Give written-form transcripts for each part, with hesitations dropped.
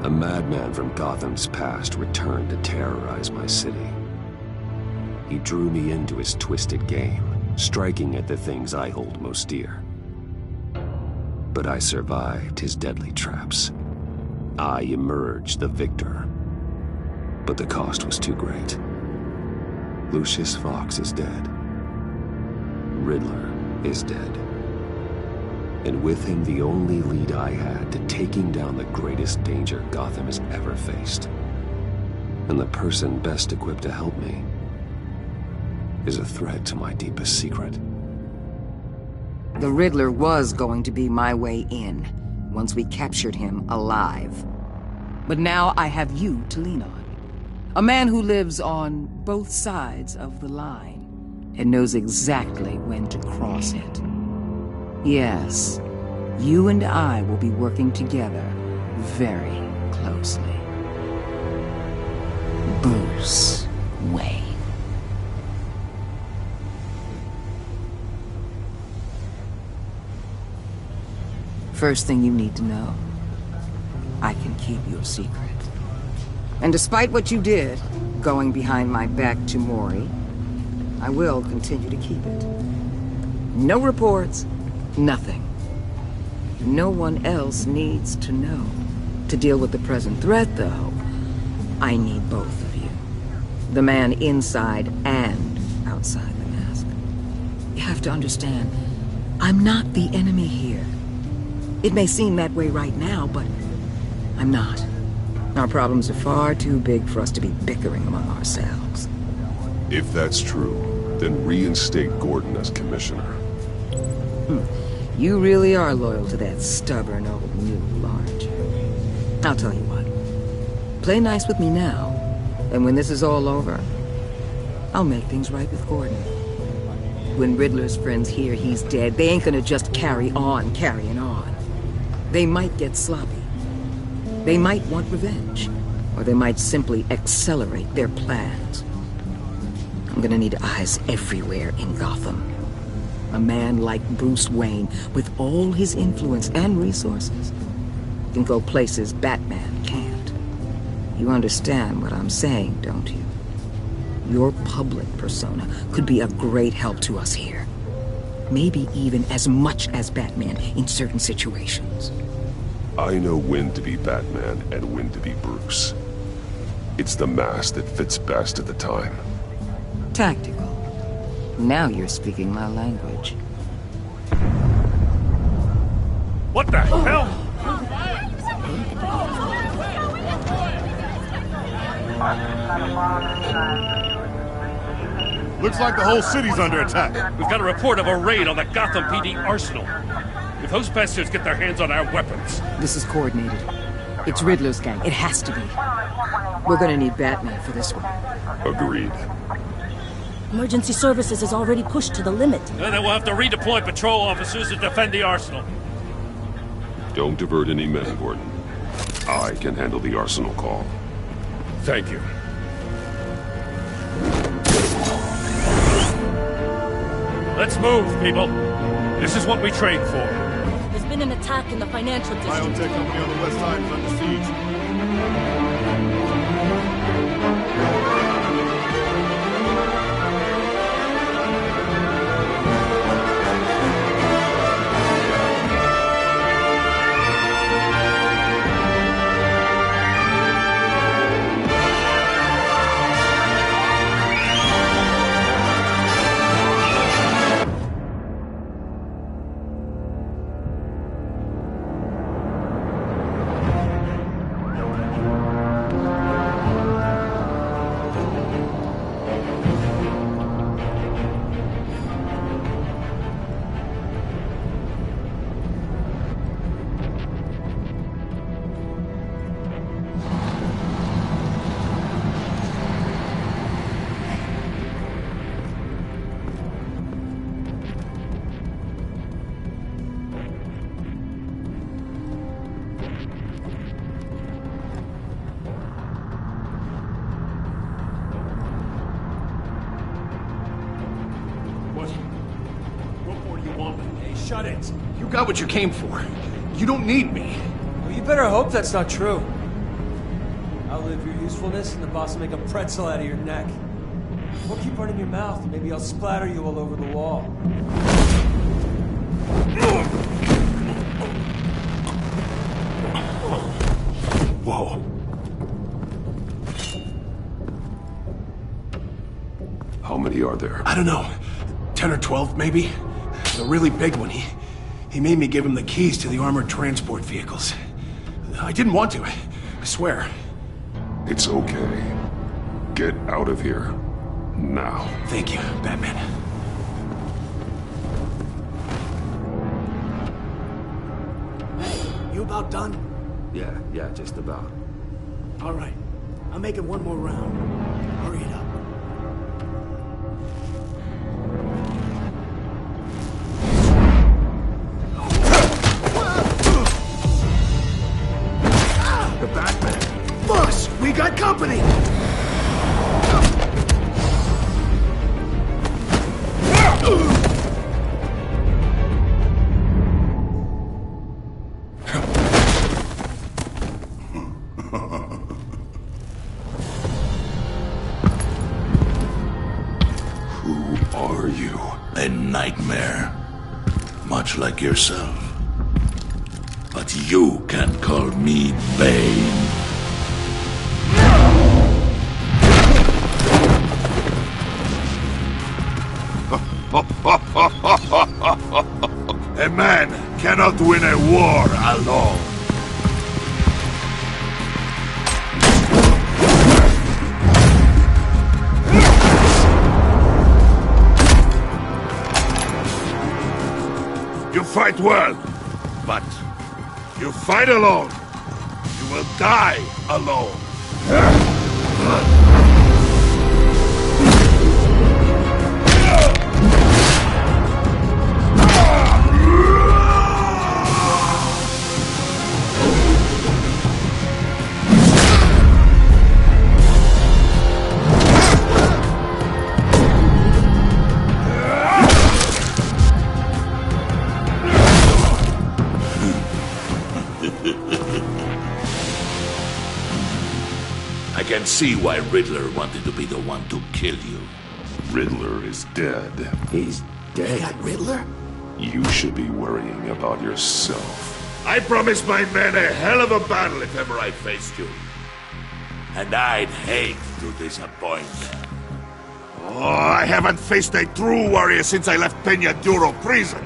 A madman from Gotham's past returned to terrorize my city. He drew me into his twisted game, striking at the things I hold most dear. But I survived his deadly traps. I emerged the victor. But the cost was too great. Lucius Fox is dead. Riddler is dead. And with him, the only lead I had to taking down the greatest danger Gotham has ever faced. And the person best equipped to help me is a threat to my deepest secret. The Riddler was going to be my way in, once we captured him alive. But now I have you to lean on. A man who lives on both sides of the line, and knows exactly when to cross it. Yes, you and I will be working together very closely. Bruce Wayne. First thing you need to know, I can keep your secret. And despite what you did, going behind my back to Mori, I will continue to keep it. No reports, nothing. No one else needs to know. To deal with the present threat, though, I need both of you. The man inside and outside the mask. You have to understand, I'm not the enemy here. It may seem that way right now, but I'm not. Our problems are far too big for us to be bickering among ourselves. If that's true, then reinstate Gordon as commissioner. You really are loyal to that stubborn old mule, aren't you? I'll tell you what. Play nice with me now, and when this is all over, I'll make things right with Gordon. When Riddler's friends hear he's dead, they ain't gonna just carry on carrying on. They might get sloppy. They might want revenge, or they might simply accelerate their plans. I'm gonna need eyes everywhere in Gotham. A man like Bruce Wayne, with all his influence and resources, can go places Batman can't. You understand what I'm saying, don't you? Your public persona could be a great help to us here. Maybe even as much as Batman in certain situations. I know when to be Batman and when to be Bruce. It's the mask that fits best at the time. Tactical. Now you're speaking my language. What the hell? Looks like the whole city's under attack. We've got a report of a raid on the Gotham PD arsenal. If those bastards get their hands on our weapons... This is coordinated. It's Riddler's gang. It has to be. We're gonna need Batman for this one. Agreed. Emergency services is already pushed to the limit. Then we'll have to redeploy patrol officers to defend the arsenal. Don't divert any men, Gordon. I can handle the arsenal call. Thank you. Let's move, people. This is what we trained for. There's been an attack in the financial district. Biotech company on the west side is under siege. Shut it. You got what you came for. You don't need me. Well, you better hope that's not true. Outlive your usefulness, and the boss will make a pretzel out of your neck. Or keep running your mouth, and maybe I'll splatter you all over the wall. Whoa. How many are there? I don't know. 10 or 12, maybe? The really big one, he made me give him the keys to the armored transport vehicles. I didn't want to, I swear. It's okay. Get out of here. Now. Thank you, Batman. Hey, you about done? Yeah, just about. All right. I'll make it one more round. Hurry it up. The Batman! Boss, we got company! Who are you? A nightmare. Much like yourself. But you can call me Bane. A man cannot win a war alone. You fight well, but you fight alone. You will die alone. I can see why Riddler wanted to be the one to kill you. Riddler is dead. He's dead. That Riddler? You should be worrying about yourself. I promised my men a hell of a battle if ever I faced you. And I'd hate to disappoint. Oh, I haven't faced a true warrior since I left Peña Duro prison.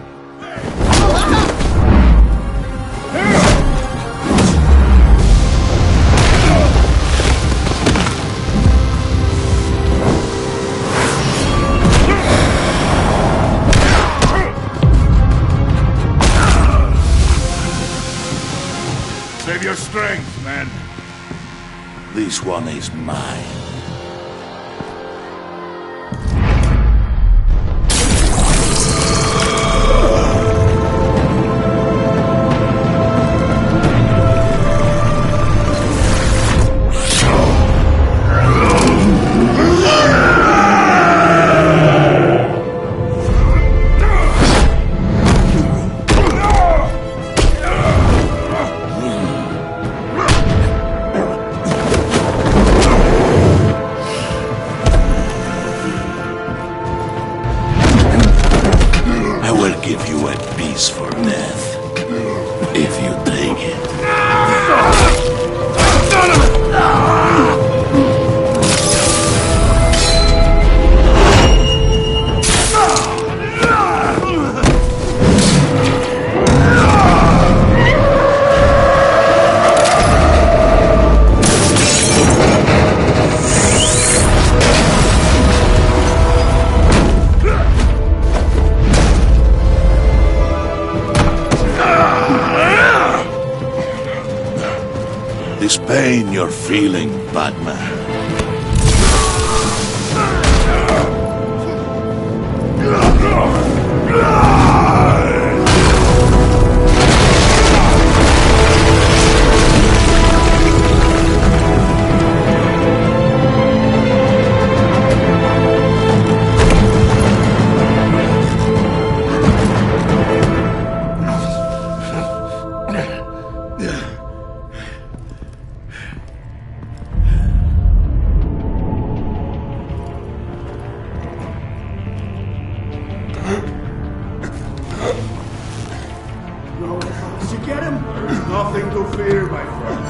Save your strength, man. This one is mine. Give you a piece for death, if you take it. This pain you're feeling, Batman. Nothing to fear, my friend.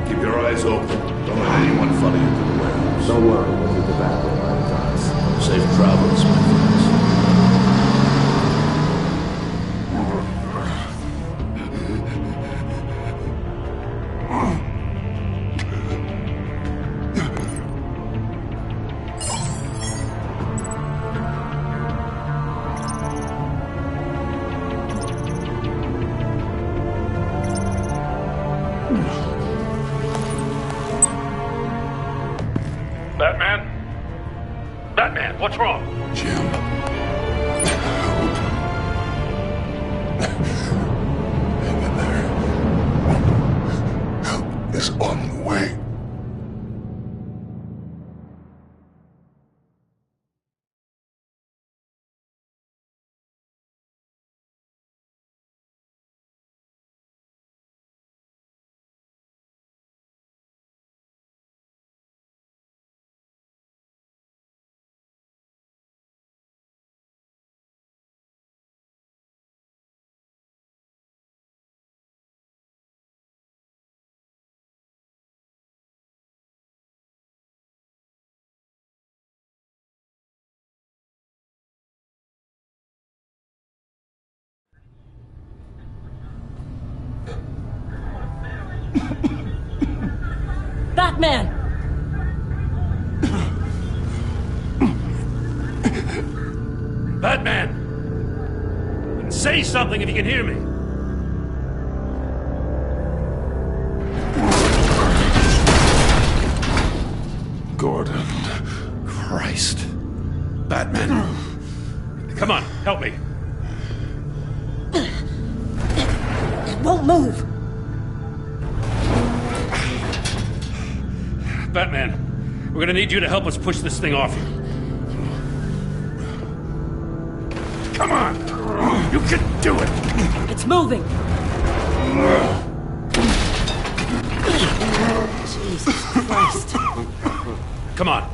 Keep your eyes open. Don't let anyone follow you to the warehouse. Don't worry, we'll be back with my thoughts. Safe travels, my friends. Batman? Batman, what's wrong? Jim. Hang in there. Help is on the way. Batman! Batman! Say something if you can hear me. Gordon. Christ. Batman. Come on, help me. It won't move! Batman, we're gonna need you to help us push this thing off you. Come on! You can do it! It's moving! Jesus Christ. Come on.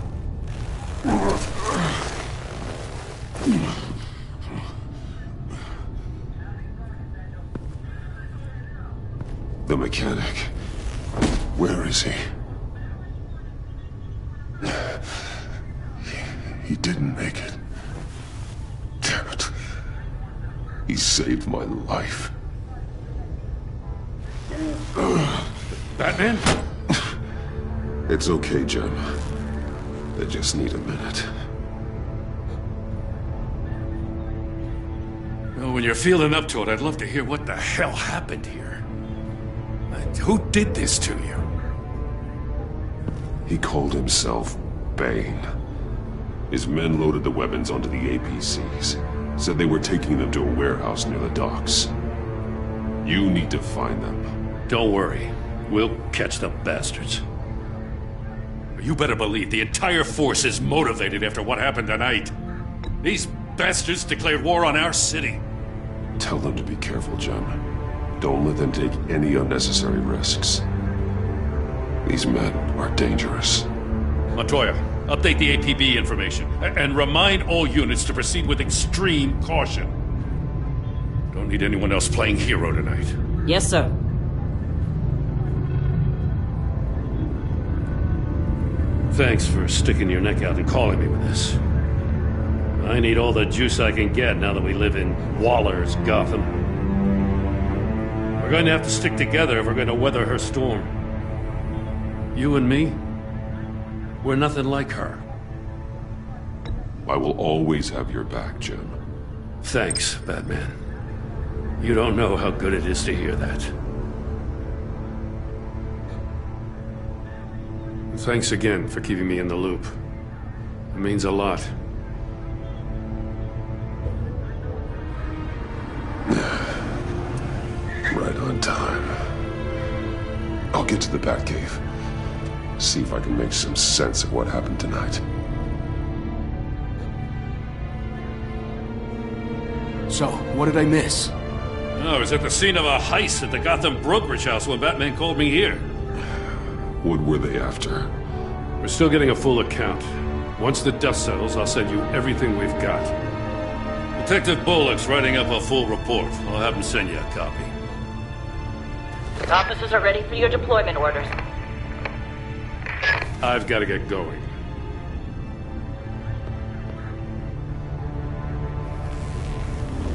The mechanic. Where is he? He didn't make it. Damn it. He saved my life. Batman? It's okay, Jim. I just need a minute. Well, when you're feeling up to it, I'd love to hear what the hell happened here. Who did this to you? He called himself Bane. His men loaded the weapons onto the APCs. Said they were taking them to a warehouse near the docks. You need to find them. Don't worry. We'll catch the bastards. You better believe the entire force is motivated after what happened tonight. These bastards declared war on our city. Tell them to be careful, Jim. Don't let them take any unnecessary risks. These men are dangerous. Montoya, update the APB information. And remind all units to proceed with extreme caution. Don't need anyone else playing hero tonight. Yes, sir. Thanks for sticking your neck out and calling me with this. I need all the juice I can get now that we live in Waller's Gotham. We're going to have to stick together if we're going to weather her storm. You and me, we're nothing like her. I will always have your back, Jim. Thanks, Batman. You don't know how good it is to hear that. Thanks again for keeping me in the loop. It means a lot. Right on time. I'll get to the Batcave. See if I can make some sense of what happened tonight. So, what did I miss? I was at the scene of a heist at the Gotham brokerage house when Batman called me here. What were they after? We're still getting a full account. Once the dust settles, I'll send you everything we've got. Detective Bullock's writing up a full report. I'll have him send you a copy. Officers are ready for your deployment orders. I've got to get going.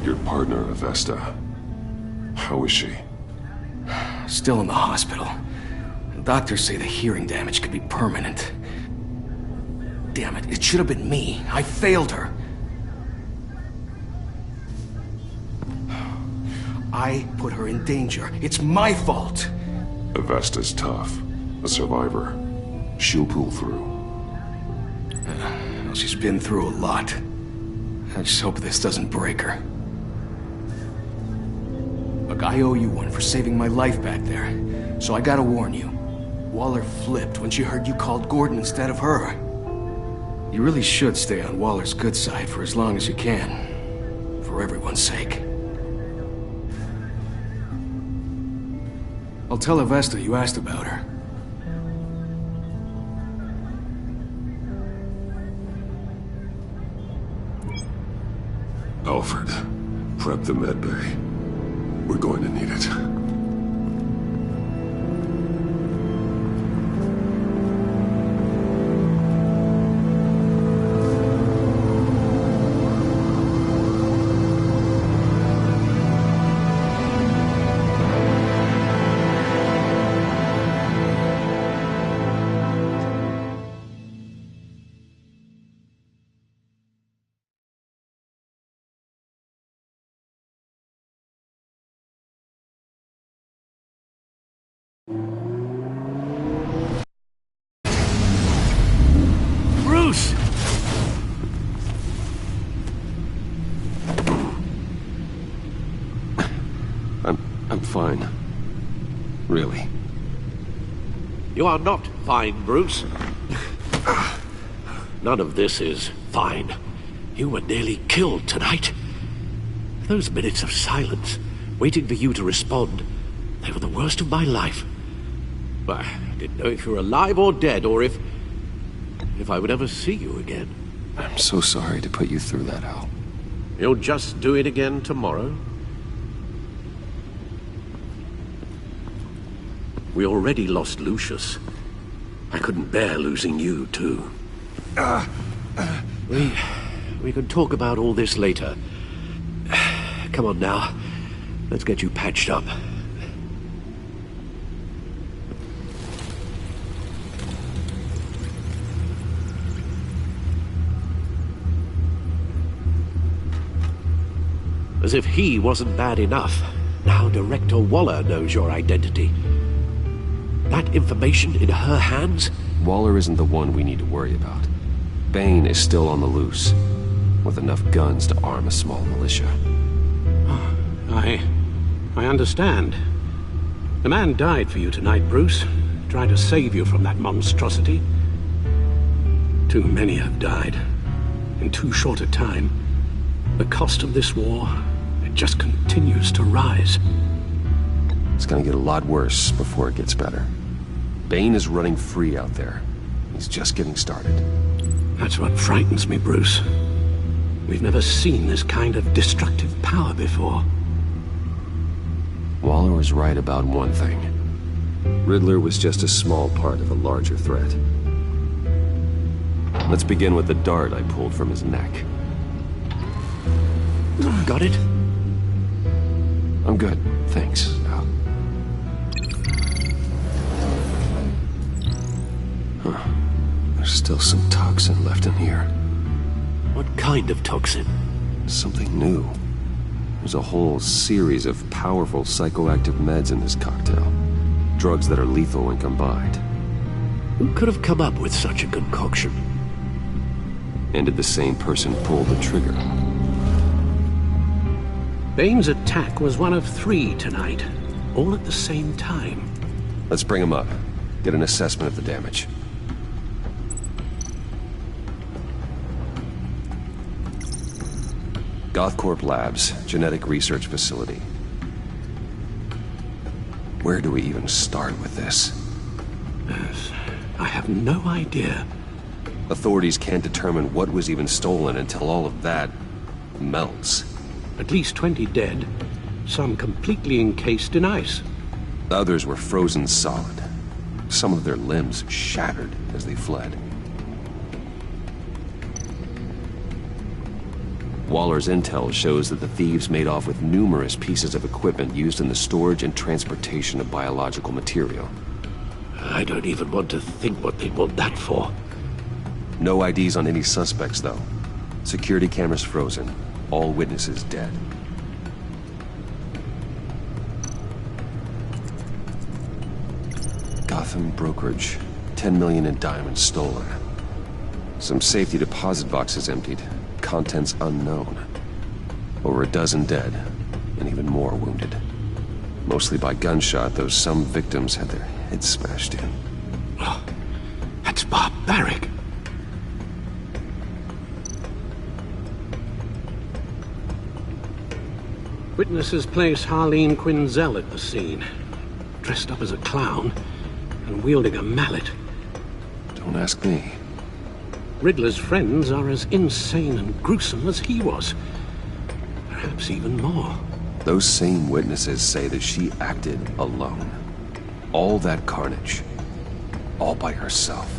Your partner, Avesta. How is she? Still in the hospital. Doctors say the hearing damage could be permanent. Damn it, it should have been me. I failed her. I put her in danger. It's my fault. Avesta's tough. A survivor. She'll pull through. Well, she's been through a lot. I just hope this doesn't break her. Look, I owe you one for saving my life back there. So I gotta warn you. Waller flipped when she heard you called Gordon instead of her. You really should stay on Waller's good side for as long as you can. For everyone's sake. I'll tell Avesta you asked about her. Alfred, prep the med bay. We're going to need it. Bruce! I'm fine. Really. You are not fine, Bruce. None of this is fine. You were nearly killed tonight. Those minutes of silence, waiting for you to respond, they were the worst of my life. I didn't know if you were alive or dead, or if I would ever see you again. I'm so sorry to put you through that, Al. You'll just do it again tomorrow? We already lost Lucius. I couldn't bear losing you, too. We can talk about all this later. Come on now. Let's get you patched up. As if he wasn't bad enough. Now Director Waller knows your identity. That information in her hands? Waller isn't the one we need to worry about. Bane is still on the loose, with enough guns to arm a small militia. I understand. The man died for you tonight, Bruce. Trying to save you from that monstrosity. Too many have died. In too short a time. The cost of this war, it just continues to rise. It's gonna get a lot worse before it gets better. Bane is running free out there. He's just getting started. That's what frightens me, Bruce. We've never seen this kind of destructive power before. Waller was right about one thing. Riddler was just a small part of a larger threat. Let's begin with the dart I pulled from his neck. Got it? I'm good, thanks, Al. Huh. There's still some toxin left in here. What kind of toxin? Something new. There's a whole series of powerful psychoactive meds in this cocktail. Drugs that are lethal when combined. Who could have come up with such a concoction? And did the same person pull the trigger? Bane's attack was one of 3 tonight, all at the same time. Let's bring him up. Get an assessment of the damage. Gothcorp Labs, genetic research facility. Where do we even start with this? I have no idea. Authorities can't determine what was even stolen until all of that melts. At least 20 dead, some completely encased in ice. Others were frozen solid. Some of their limbs shattered as they fled. Waller's intel shows that the thieves made off with numerous pieces of equipment used in the storage and transportation of biological material. I don't even want to think what they'd want that for. No IDs on any suspects, though. Security cameras frozen. All witnesses dead. Gotham brokerage. 10 million in diamonds stolen. Some safety deposit boxes emptied. Contents unknown. Over a dozen dead, and even more wounded. Mostly by gunshot, though some victims had their heads smashed in. Oh, that's barbaric. Witnesses place Harleen Quinzel at the scene, dressed up as a clown and wielding a mallet. Don't ask me. Riddler's friends are as insane and gruesome as he was. Perhaps even more. Those same witnesses say that she acted alone. All that carnage. All by herself.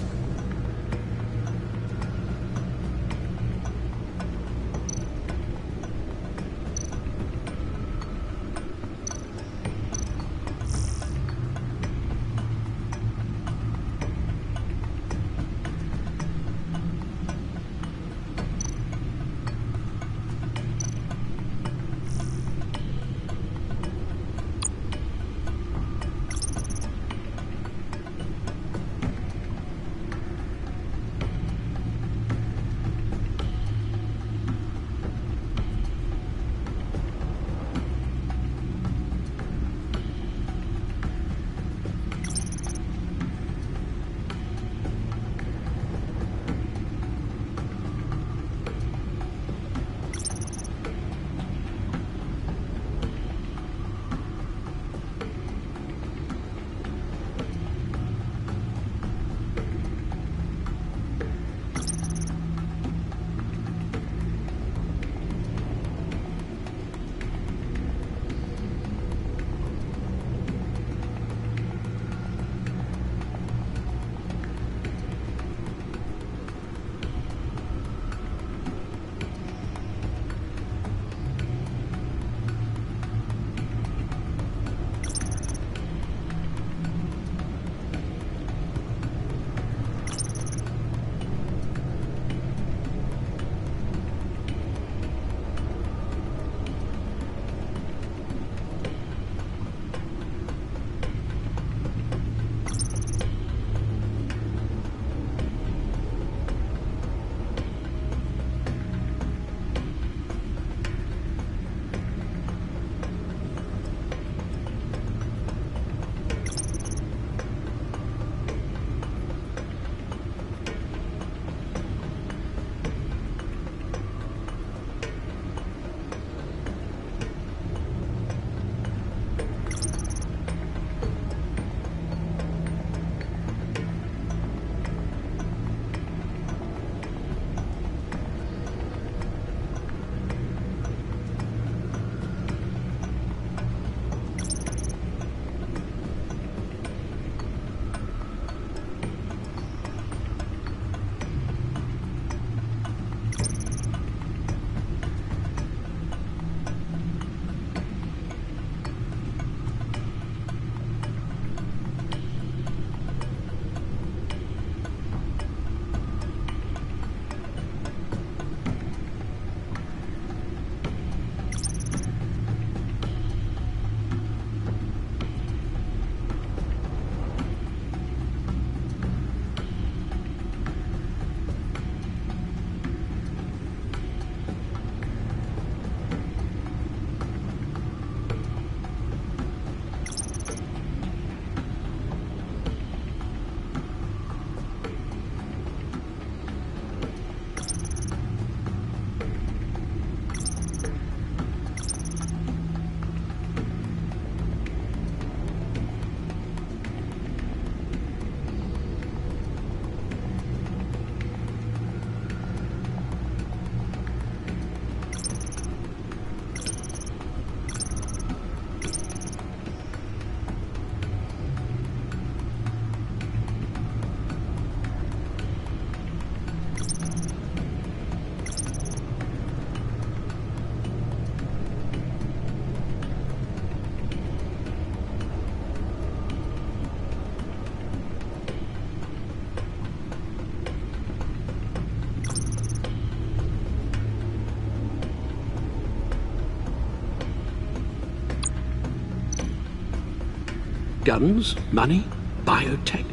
Guns? Money? Biotech?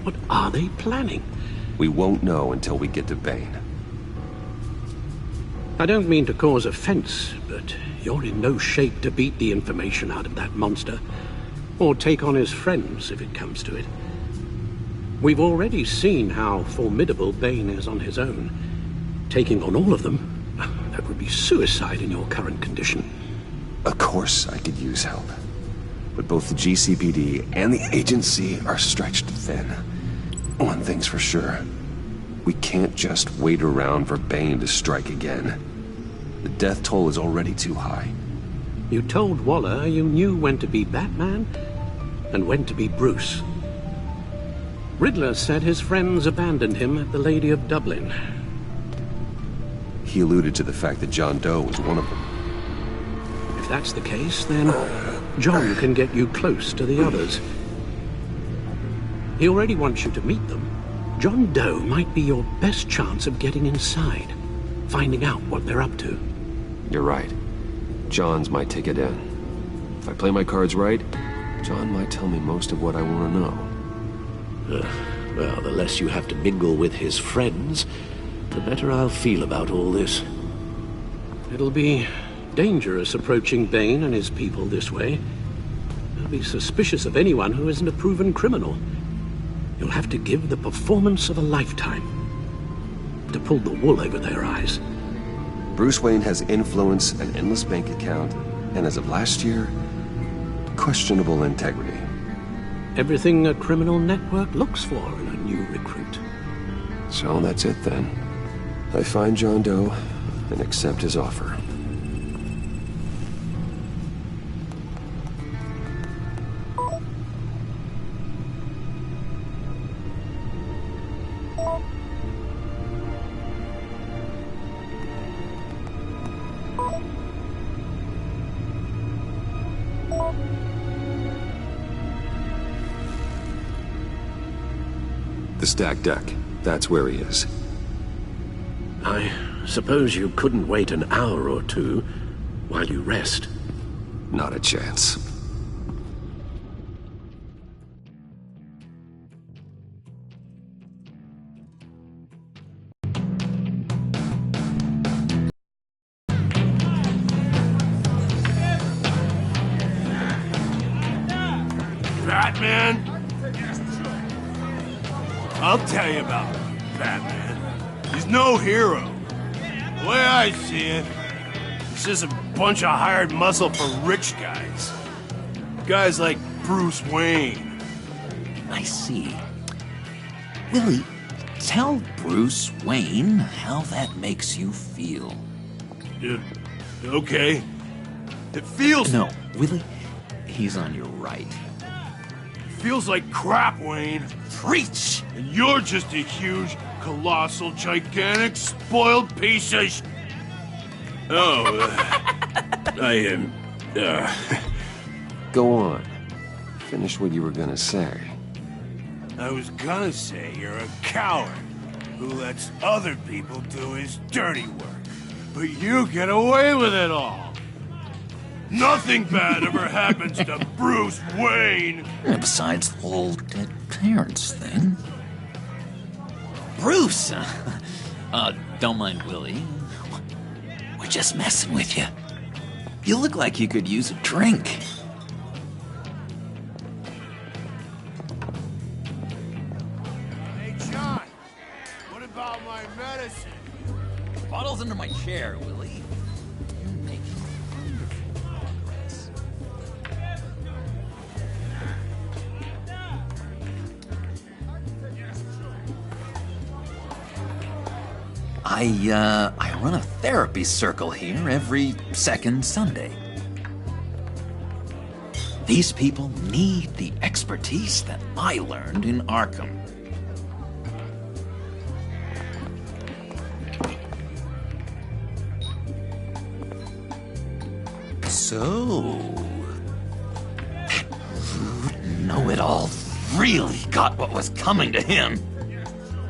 What are they planning? We won't know until we get to Bane. I don't mean to cause offense, but you're in no shape to beat the information out of that monster, or take on his friends if it comes to it. We've already seen how formidable Bane is on his own. Taking on all of them, that would be suicide in your current condition. Of course I could use help. But both the GCPD and the agency are stretched thin. One thing's for sure. We can't just wait around for Bane to strike again. The death toll is already too high. You told Waller you knew when to be Batman and when to be Bruce. Riddler said his friends abandoned him at the Lady of Dublin. He alluded to the fact that John Doe was one of them. If that's the case, then John can get you close to the others. He already wants you to meet them. John Doe might be your best chance of getting inside, finding out what they're up to. You're right. John's my ticket in. If I play my cards right, John might tell me most of what I want to know. Well, the less you have to mingle with his friends, the better I'll feel about all this. It'll be dangerous approaching Bane and his people this way. They'll be suspicious of anyone who isn't a proven criminal. You'll have to give the performance of a lifetime to pull the wool over their eyes. Bruce Wayne has influence, an endless bank account, and as of last year, questionable integrity. Everything a criminal network looks for in a new recruit. So that's it then. I find John Doe and accept his offer. The stacked deck. That's where he is. I suppose you couldn't wait an hour or two while you rest? Not a chance. Batman? I'll tell you about Batman. He's no hero. The way I see it, he's just a bunch of hired muscle for rich guys. Guys like Bruce Wayne. I see. Willie, tell Bruce Wayne how that makes you feel. Okay. It feels... No, Willie, he's on your right. Feels like crap, Wayne. Preach! And you're just a huge, colossal, gigantic, spoiled piece of Go on. Finish what you were gonna say. I was gonna say you're a coward who lets other people do his dirty work. But you get away with it all. Nothing bad ever happens to Bruce Wayne. And besides the whole dead parents thing. Bruce! Don't mind Willie. We're just messing with you. You look like you could use a drink. Hey, John. What about my medicine? Bottle's under my chair, Willie. You're making wonderful progress. I run a therapy circle here every second Sunday. These people need the expertise that I learned in Arkham. So, that rude know-it-all really got what was coming to him.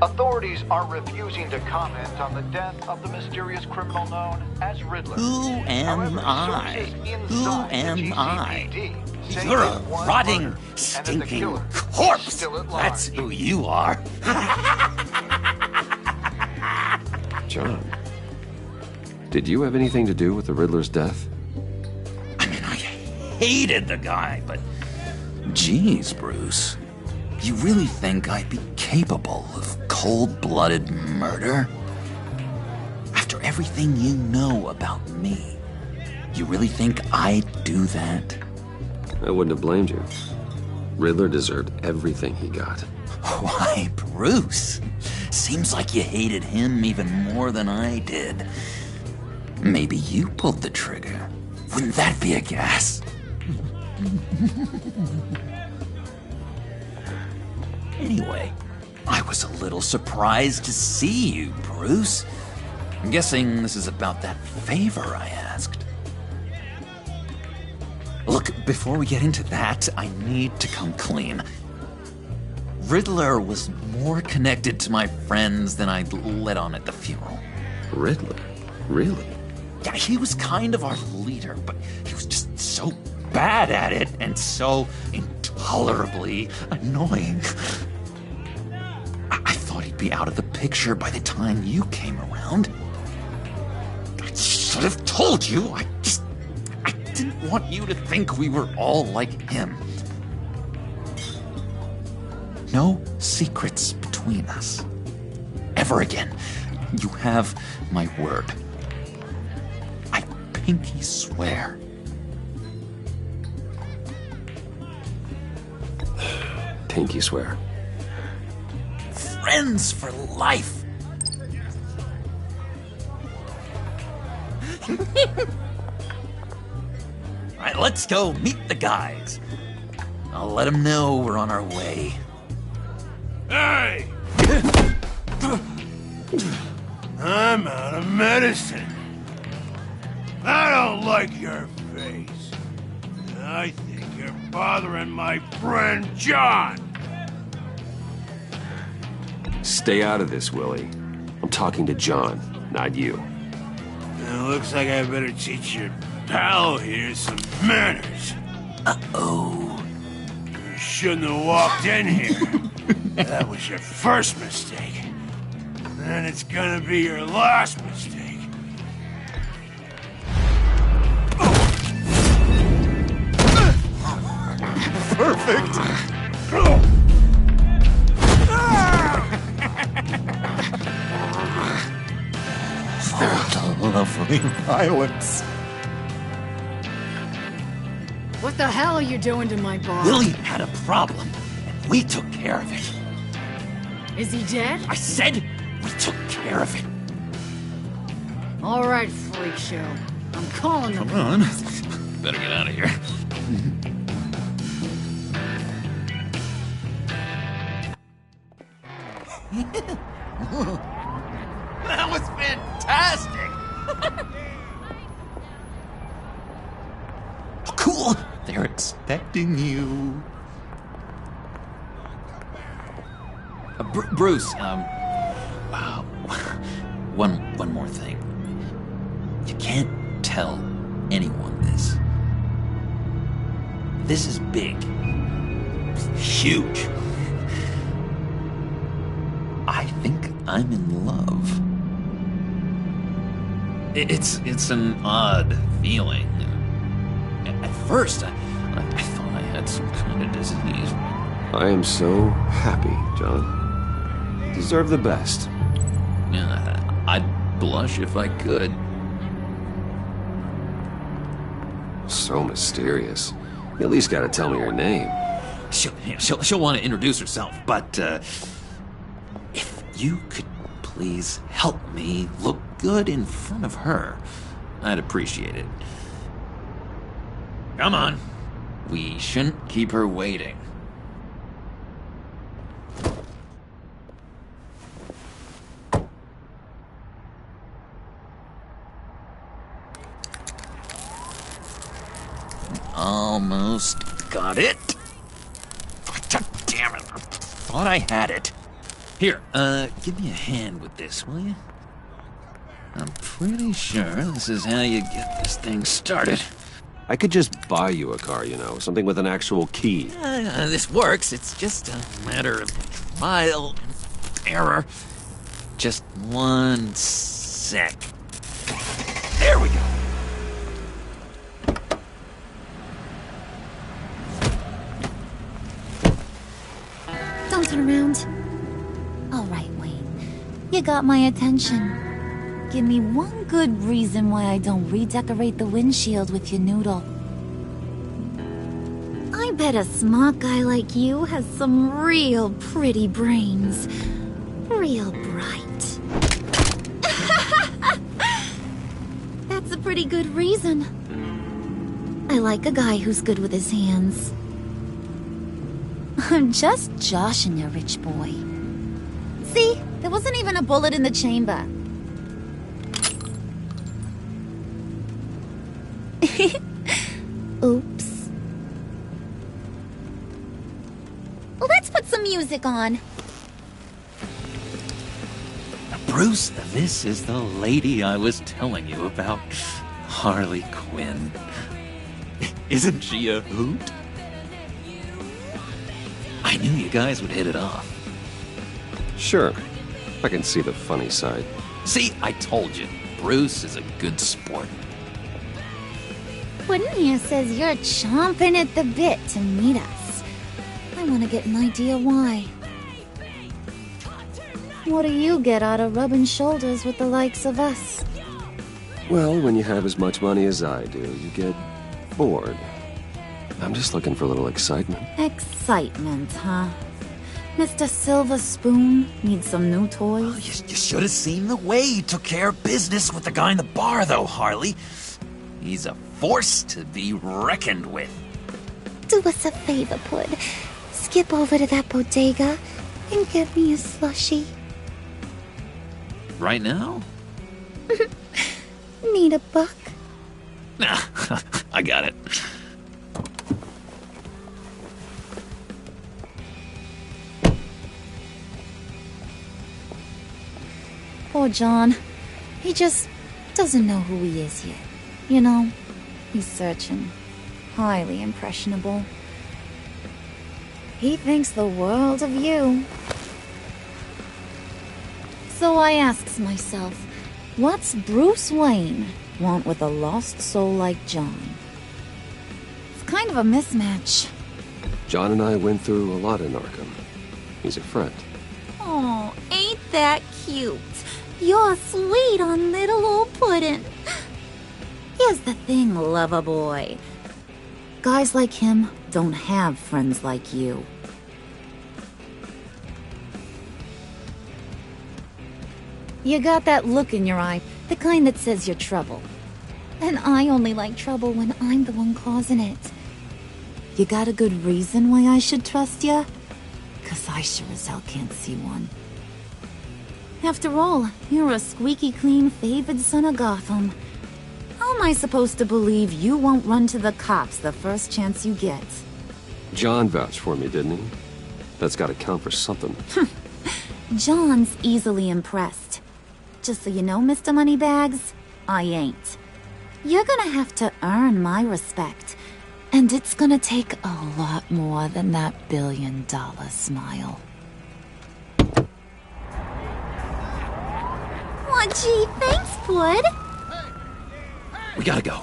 Authorities are refusing to comment on the death of the mysterious criminal known as Riddler. Who am However, I? sources Who inside am the I? GCPD You're a rotting, stinking corpse. That's who you are. John, did you have anything to do with the Riddler's death? I mean, I hated the guy, but... Geez, Bruce. You really think I'd be capable of cold-blooded murder? After everything you know about me, you really think I'd do that? I wouldn't have blamed you. Riddler deserved everything he got. Why, Bruce? Seems like you hated him even more than I did. Maybe you pulled the trigger. Wouldn't that be a gas? Anyway, I was a little surprised to see you, Bruce. I'm guessing this is about that favor I asked. Look, before we get into that, I need to come clean. Riddler was more connected to my friends than I'd let on at the funeral. Riddler? Really? Yeah, he was kind of our leader, but he was just so bad at it and so intolerably annoying. I thought he'd be out of the picture by the time you came around. I should have told you. I didn't want you to think we were all like him. No secrets between us. Ever again. You have my word. I pinky swear. Pinky swear. Friends for life. All right, let's go meet the guys. I'll let them know we're on our way. Hey! I'm out of medicine. I don't like your face. I think you're bothering my friend John. Stay out of this, Willie. I'm talking to John, not you. It looks like I better teach your pal here some manners. Uh-oh. You shouldn't have walked in here. That was your first mistake. And it's gonna be your last mistake. Perfect. Oh, lovely violence. What the hell are you doing to my bar? Willie had a problem, and we took care of it. Is he dead? I said we took care of it. All right, freak show. I'm calling them. Come on. Better get out of here. That was fantastic! Oh, cool! They're expecting you. Bruce, one more thing. You can't tell anyone this. This is big. Huge. I think I'm in love. It's an odd feeling. At first, I thought I had some kind of disease. I am so happy, John. Deserve the best. Yeah, I'd blush if I could. So mysterious. You at least gotta tell me your name. She'll want to introduce herself, but if you could please help me look good in front of her, I'd appreciate it. Come on. We shouldn't keep her waiting. Almost got it. God damn it. I thought I had it. Here, give me a hand with this, will you? I'm pretty sure this is how you get this thing started. I could just buy you a car, you know, something with an actual key. This works. It's just a matter of trial and error. Just 1 sec. There we go. Don't turn around. All right, Wayne. You got my attention. Give me one good reason why I don't redecorate the windshield with your noodle. I bet a smart guy like you has some real pretty brains. Real bright. That's a pretty good reason. I like a guy who's good with his hands. I'm just joshing you, rich boy. See? There wasn't even a bullet in the chamber. Oops. Well, let's put some music on. Bruce, this is the lady I was telling you about. Harley Quinn. Isn't she a hoot? I knew you guys would hit it off. Sure. I can see the funny side. See, I told you. Bruce is a good sport. Puddin' here says you're chomping at the bit to meet us. I want to get an idea why. What do you get out of rubbing shoulders with the likes of us? Well, when you have as much money as I do, you get bored. I'm just looking for a little excitement. Excitement, huh? Mr. Silver Spoon needs some new toys? You should have seen the way he took care of business with the guy in the bar, though, Harley. He's a force to be reckoned with. Do us a favor, Pud. Skip over to that bodega and get me a slushie. Right now? Need a buck? Nah, I got it. Poor John. He just doesn't know who he is yet. You know, he's searching. Highly impressionable. He thinks the world of you. So I asks myself, what's Bruce Wayne want with a lost soul like John? It's kind of a mismatch. John and I went through a lot in Arkham. He's a friend. Oh, ain't that cute? You're sweet on little old Puddin'. Here's the thing, lover boy. Guys like him don't have friends like you. You got that look in your eye, the kind that says you're trouble. And I only like trouble when I'm the one causing it. You got a good reason why I should trust you? 'Cause I sure as hell can't see one. After all, you're a squeaky clean favored son of Gotham. How am I supposed to believe you won't run to the cops the first chance you get? John vouched for me, didn't he? That's gotta count for something. John's easily impressed. Just so you know, Mr. Moneybags, I ain't. You're gonna have to earn my respect. And it's gonna take a lot more than that $1 billion smile. Aw, gee, thanks, Pud. We gotta go.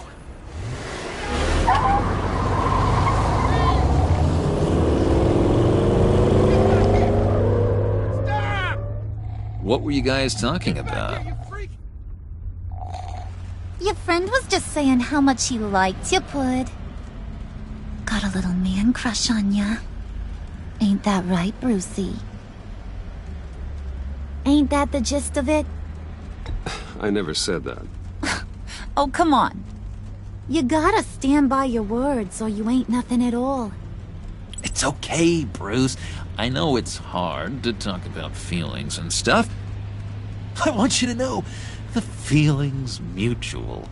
What were you guys talking about? Your friend was just saying how much he liked you, Pud. Got a little man crush on ya. Ain't that right, Brucey? Ain't that the gist of it? I never said that. Oh, come on. You gotta stand by your words or you ain't nothing at all. It's okay, Bruce. I know it's hard to talk about feelings and stuff. I want you to know, the feeling's mutual.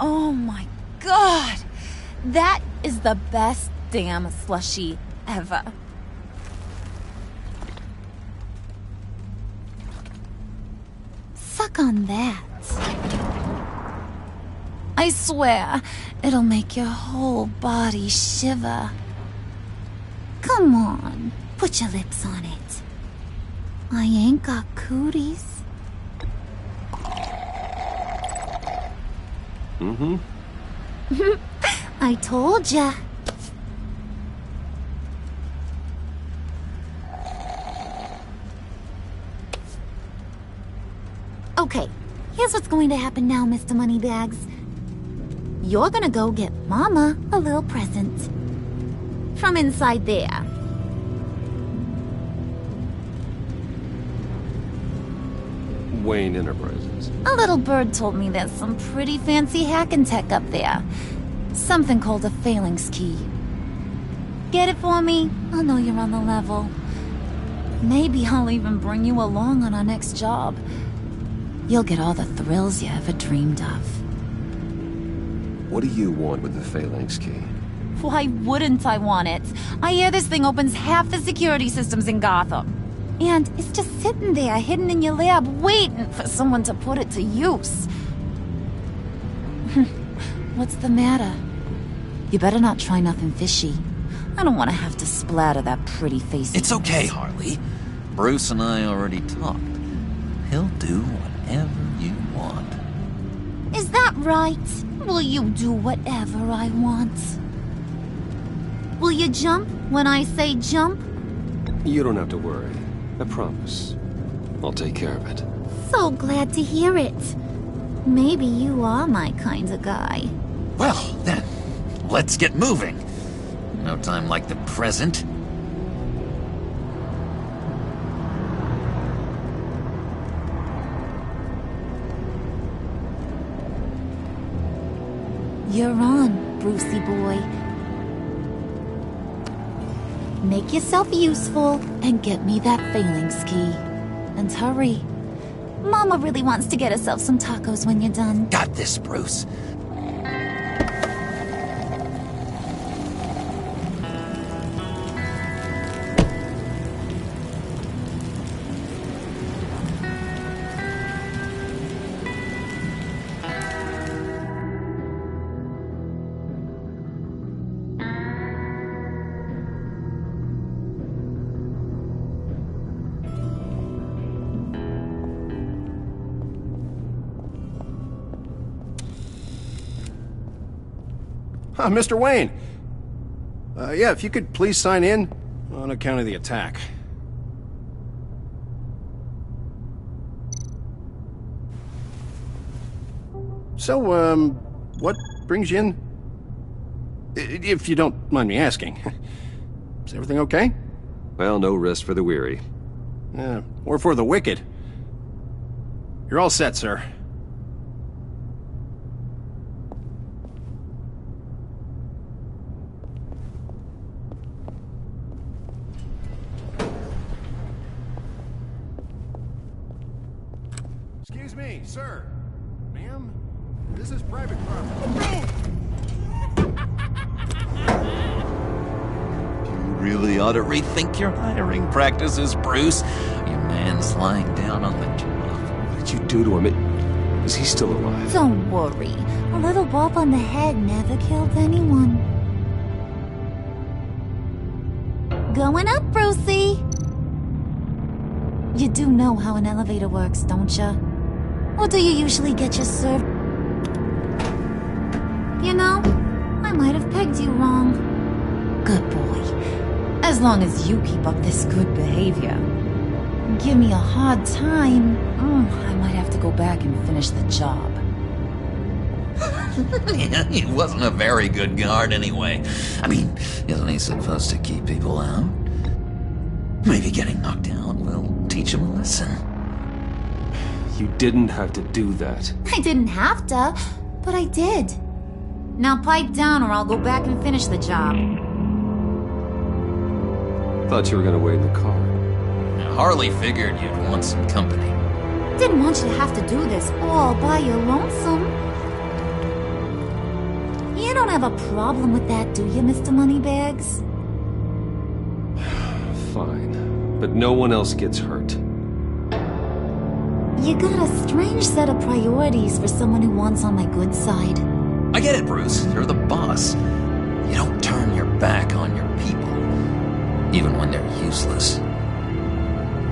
Oh my god! That is the best damn slushie ever. Suck on that. I swear, it'll make your whole body shiver. Come on, put your lips on it. I ain't got cooties. Mm-hmm. I told ya. Okay, here's what's going to happen now, Mr. Moneybags. You're gonna go get Mama a little present. From inside there. Wayne Enterprises. A little bird told me there's some pretty fancy hacking tech up there. Something called a phalanx key. Get it for me? I'll know you're on the level. Maybe I'll even bring you along on our next job. You'll get all the thrills you ever dreamed of. What do you want with the phalanx key? Why wouldn't I want it? I hear this thing opens half the security systems in Gotham. And it's just sitting there, hidden in your lab, waiting for someone to put it to use. What's the matter? You better not try nothing fishy. I don't want to have to splatter that pretty face. It's okay, Harley. Bruce and I already talked. He'll do whatever you want. Is that right? Will you do whatever I want? Will you jump when I say jump? You don't have to worry. I promise. I'll take care of it. So glad to hear it. Maybe you are my kind of guy. Well, then, let's get moving. No time like the present. You're on, Brucey boy. Make yourself useful and get me that phalanx key. And hurry. Mama really wants to get herself some tacos when you're done. Got this, Bruce. Mr. Wayne. Yeah, if you could please sign in on account of the attack. So, what brings you in? If you don't mind me asking. Is everything okay? Well, no rest for the weary. Or for the wicked. You're all set, sir. Excuse me, sir. Ma'am, this is private property. You really ought to rethink your hiring practices, Bruce. Your man's lying down on the job. What did you do to him? Is he still alive? Don't worry. A little bump on the head never killed anyone. Going up, Brucey! You do know how an elevator works, don't you? Or do you usually get your served? You know, I might have pegged you wrong. Good boy. As long as you keep up this good behavior. Give me a hard time, I might have to go back and finish the job. Yeah, he wasn't a very good guard anyway. I mean, isn't he supposed to keep people out? Maybe getting knocked out will teach him a lesson. You didn't have to do that. I didn't have to, but I did. Now pipe down or I'll go back and finish the job. Thought you were gonna wait in the car. Harley figured you'd want some company. Didn't want you to have to do this all by your lonesome. You don't have a problem with that, do you, Mr. Moneybags? Fine. But no one else gets hurt. You got a strange set of priorities for someone who wants on my good side. I get it, Bruce. You're the boss. You don't turn your back on your people, even when they're useless.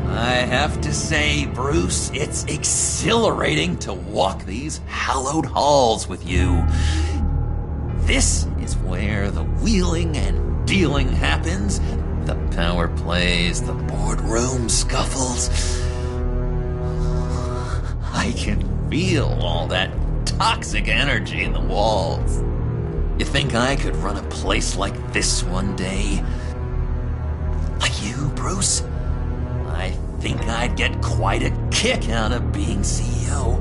I have to say, Bruce, it's exhilarating to walk these hallowed halls with you. This is where the wheeling and dealing happens, the power plays, the boardroom scuffles. I can feel all that toxic energy in the walls. You think I could run a place like this one day? Like you, Bruce? I think I'd get quite a kick out of being CEO.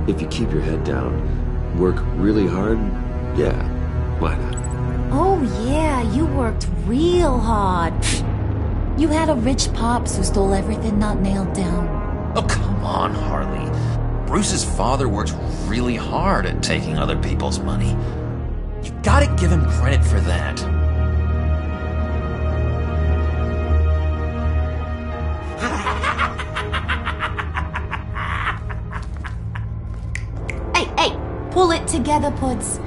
If you keep your head down, work really hard, yeah, why not? Oh yeah, you worked real hard. You had a rich pops who stole everything not nailed down. Oh, come on, Harley. Bruce's father works really hard at taking other people's money. You gotta give him credit for that. Hey, pull it together, Puds.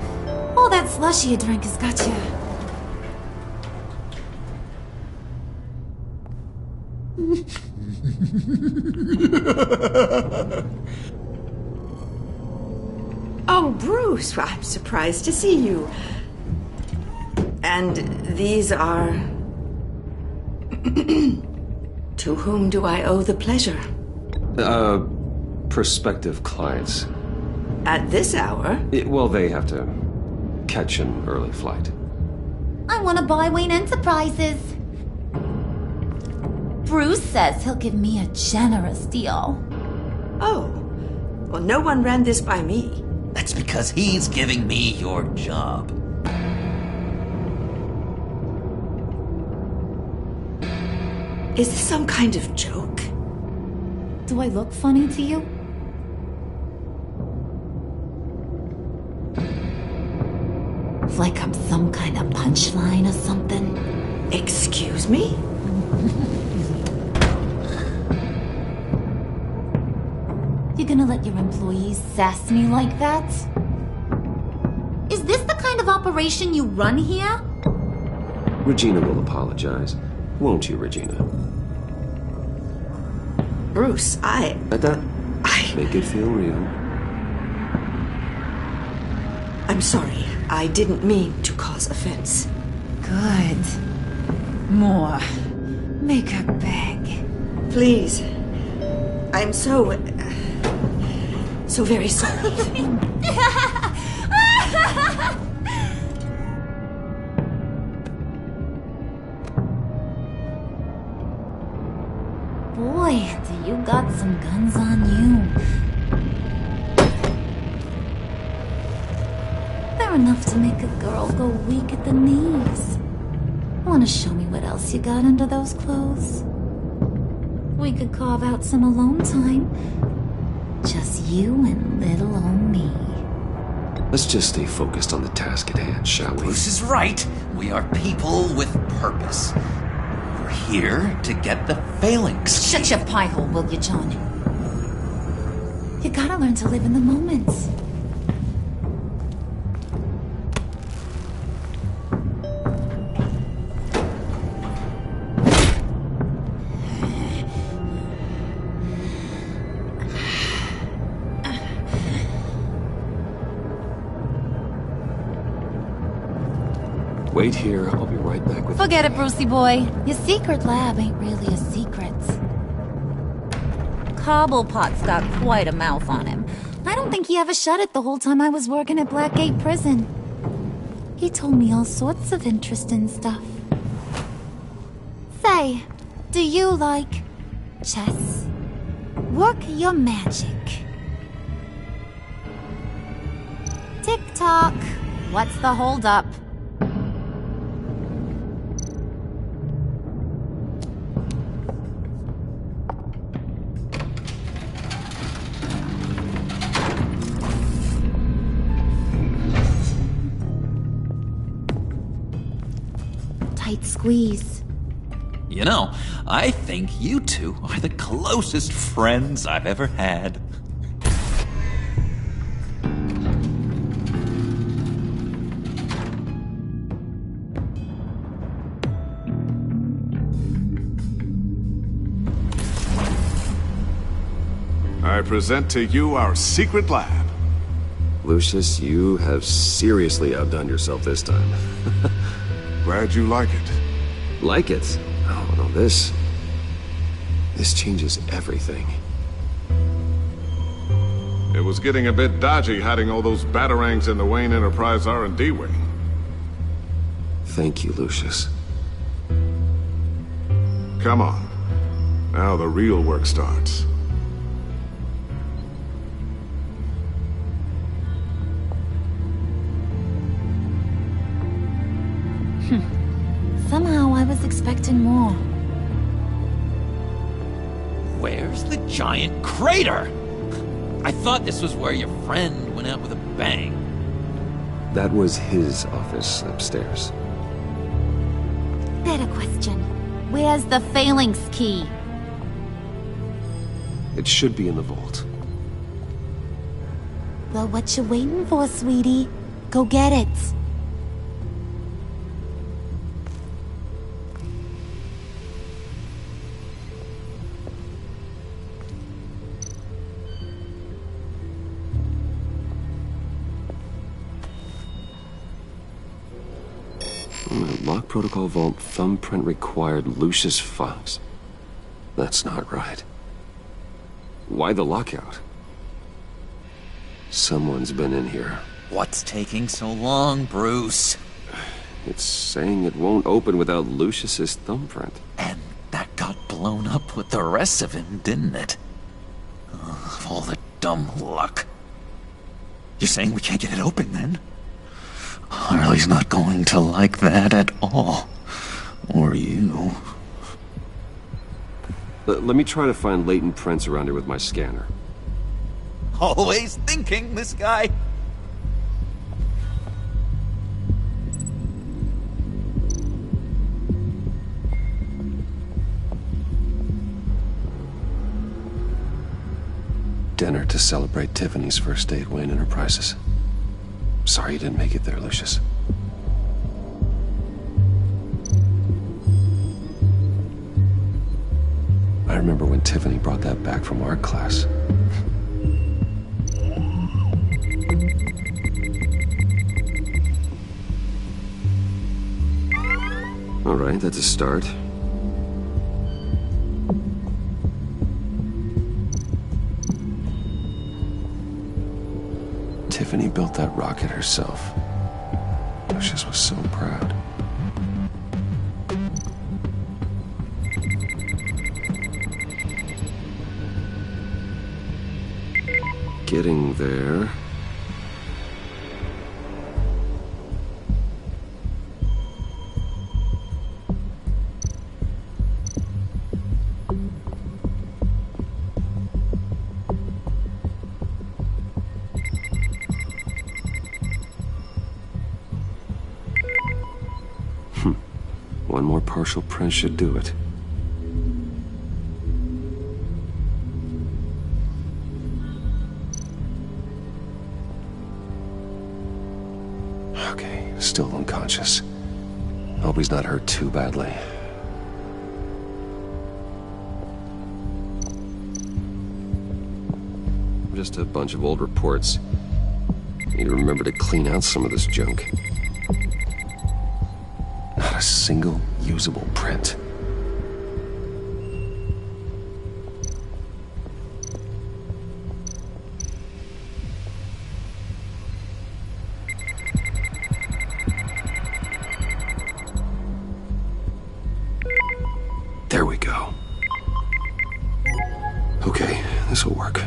All that slushy you drank has got you. Oh, Bruce, I'm surprised to see you. And these are... To whom do I owe the pleasure? Prospective clients. At this hour? Well, they have to catch an early flight. I want to buy Wayne Enterprises. Bruce says he'll give me a generous deal. Oh, well, no one ran this by me. That's because he's giving me your job. Is this some kind of joke? Do I look funny to you? Like I'm some kind of punchline or something? Excuse me? You gonna let your employees sass me like that? Is this the kind of operation you run here? Regina will apologize. Won't you, Regina? Bruce, That make it feel real. I'm sorry. I didn't mean to cause offense. Good. More. Make her beg. Please. I'm so very sorry. Boy, do you got some guns on you. They're enough to make a girl go weak at the knees. Wanna show me what else you got under those clothes? We could carve out some alone time. Just you and little old me. Let's just stay focused on the task at hand, shall we? Bruce is right. We are people with purpose. We're here to get the failings. Shut your pie hole, will you, John? You gotta learn to live in the moment. Wait here, I'll be right back with Forget it, Brucey boy. Your secret lab ain't really a secret. Cobblepot's got quite a mouth on him. I don't think he ever shut it the whole time I was working at Blackgate Prison. He told me all sorts of interesting stuff. Say, do you like chess? Work your magic. Tick-tock. What's the holdup? Tight squeeze. You know, I think you two are the closest friends I've ever had. I present to you our secret lab. Lucius, you have seriously outdone yourself this time. Glad you like it. Like it? Oh, no, this changes everything. It was getting a bit dodgy hiding all those batarangs in the Wayne Enterprise R&D wing. Thank you, Lucius. Come on. Now the real work starts. Somehow I was expecting more. Where's the giant crater? I thought this was where your friend went out with a bang. That was his office upstairs. Better question. Where's the phalanx key? It should be in the vault. Well, what you waiting for, sweetie? Go get it. Lock protocol vault thumbprint required Lucius Fox. That's not right. Why the lockout? Someone's been in here. What's taking so long, Bruce? It's saying it won't open without Lucius's thumbprint. And that got blown up with the rest of him, didn't it? All the dumb luck. You're saying we can't get it open, then? Harley's not going to like that at all. Or you. Let me try to find latent prints around here with my scanner. Always thinking, this guy. Dinner to celebrate Tiffany's first day at Wayne Enterprises. Sorry you didn't make it there, Lucius. I remember when Tiffany brought that back from art class. All right, that's a start. Tiffany built that rocket herself. Lucius was so proud. Getting there. One more partial print should do it. Okay, still unconscious. Hope he's not hurt too badly. Just a bunch of old reports. Need to remember to clean out some of this junk. Not a single usable print. There we go. Okay, this'll work.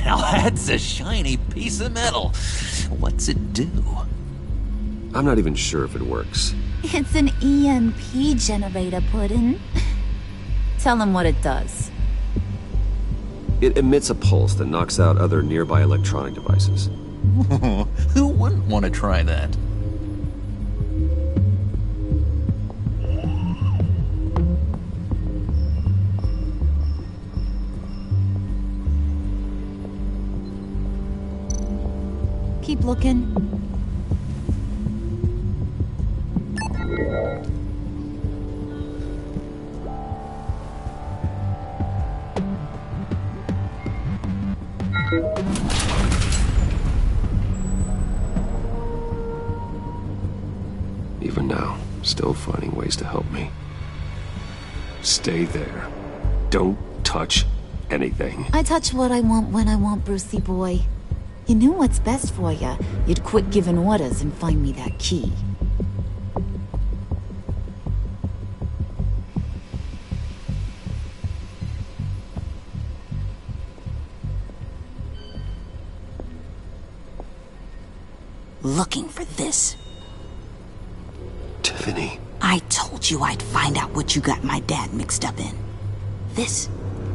Now that's a shiny piece of metal. What's it do? I'm not even sure if it works. It's an EMP generator, Puddin'. Tell him what it does. It emits a pulse that knocks out other nearby electronic devices. Who wouldn't want to try that? looking? Even now, still finding ways to help me. Stay there. Don't touch anything. I touch what I want when I want, Brucey boy. You knew what's best for you. You'd quit giving orders and find me that key. Looking for this. Tiffany. I told you I'd find out what you got my dad mixed up in. This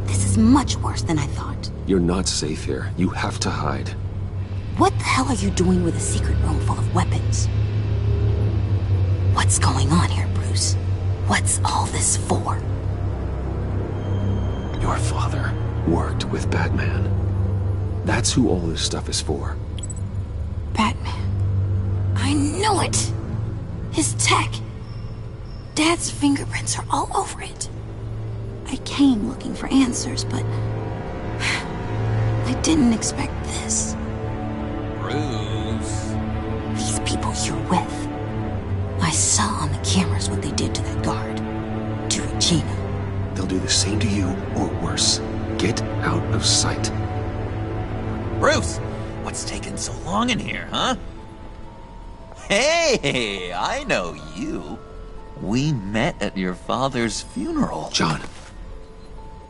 is much worse than I thought. You're not safe here. You have to hide. What the hell are you doing with a secret room full of weapons? What's going on here, Bruce? What's all this for? Your father worked with Batman. That's who all this stuff is for. Batman. I knew it! His tech. Dad's fingerprints are all over it. I came looking for answers, but I didn't expect this. Bruce. These people you're with. I saw on the cameras what they did to that guard. To Regina. They'll do the same to you, or worse. Get out of sight. Bruce, what's taking so long in here, huh? Hey, I know you. We met at your father's funeral. John.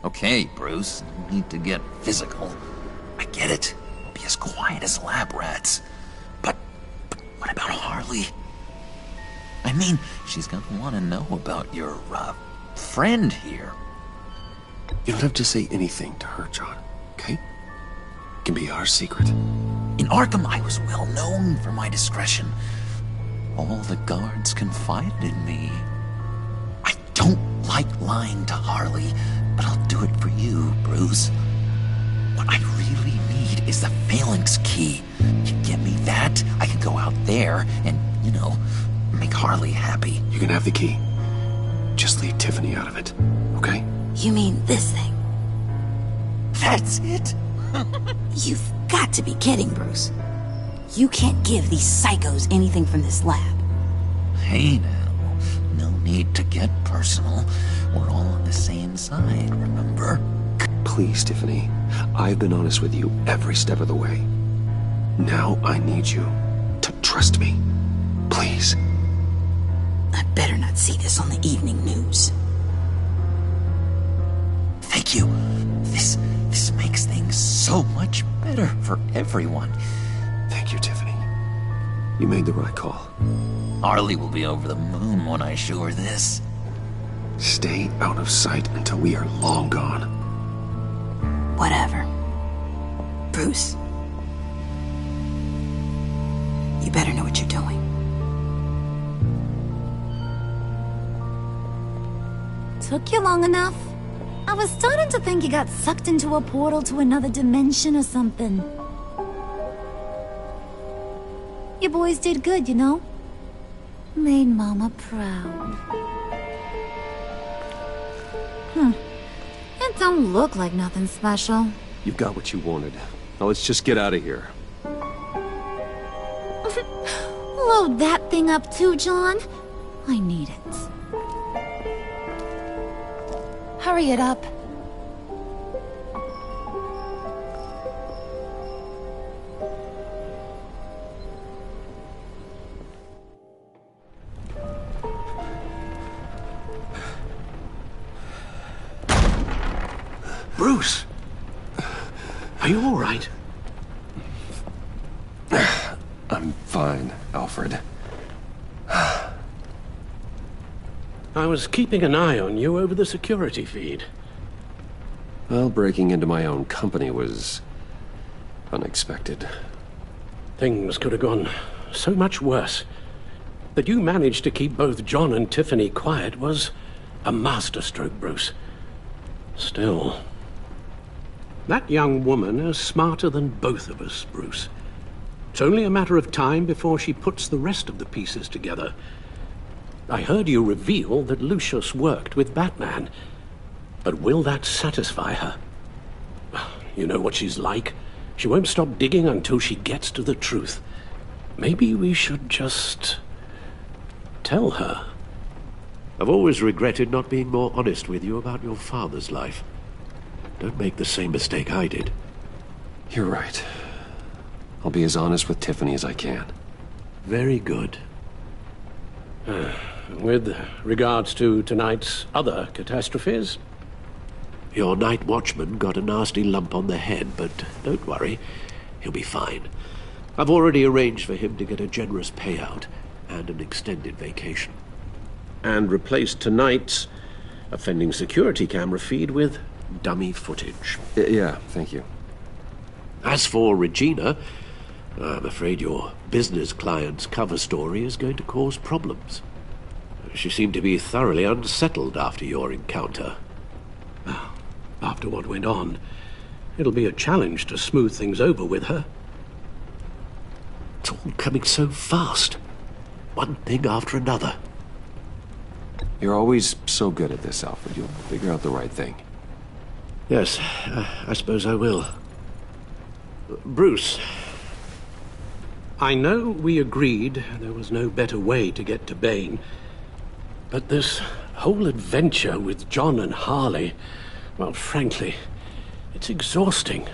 Okay, Bruce, no need to get physical. I get it. We'll be as quiet as lab rats. But what about Harley? I mean, she's gonna want to know about your, friend here. You don't have to say anything to her, John, okay? It can be our secret. In Arkham, I was well known for my discretion. All the guards confided in me. I don't like lying to Harley, but I'll do it for you, Bruce. What I really need is the phalanx key. You get me that, I can go out there and, you know, make Harley happy. You can have the key. Just leave Tiffany out of it, okay? You mean this thing? That's it? You've got to be kidding, Bruce. You can't give these psychos anything from this lab. Hey now, no need to get personal. We're all on the same side, remember? Please, Tiffany. I've been honest with you every step of the way. Now I need you to trust me. Please. I better not see this on the evening news. Thank you. This makes things so much better for everyone. Thank you, Tiffany. You made the right call. Harley will be over the moon when I show her this. Stay out of sight until we are long gone. Whatever. Bruce. You better know what you're doing. Took you long enough? I was starting to think you got sucked into a portal to another dimension or something. You boys did good, you know? Made Mama proud. It don't look like nothing special. You've got what you wanted. Now let's just get out of here. Load that thing up too, John. I need it. Hurry it up. Bruce! Are you all right? I'm fine, Alfred. I was keeping an eye on you over the security feed. Well, breaking into my own company was unexpected. Things could have gone so much worse. That you managed to keep both John and Tiffany quiet was a masterstroke, Bruce. Still, that young woman is smarter than both of us, Bruce. It's only a matter of time before she puts the rest of the pieces together. I heard you reveal that Lucius worked with Batman. But will that satisfy her? You know what she's like. She won't stop digging until she gets to the truth. Maybe we should just tell her. I've always regretted not being more honest with you about your father's life. Don't make the same mistake I did. You're right. I'll be as honest with Tiffany as I can. Very good. With regards to tonight's other catastrophes? Your night watchman got a nasty lump on the head, but don't worry. He'll be fine. I've already arranged for him to get a generous payout and an extended vacation. And replaced tonight's offending security camera feed with dummy footage. Yeah, thank you. As for Regina, I'm afraid your business client's cover story is going to cause problems. She seemed to be thoroughly unsettled after your encounter. After what went on, it'll be a challenge to smooth things over with her. It's all coming so fast. One thing after another. You're always so good at this, Alfred. You'll figure out the right thing. Yes, I suppose I will. Bruce. I know we agreed there was no better way to get to Bane, but this whole adventure with John and Harley, well, frankly, it's exhausting.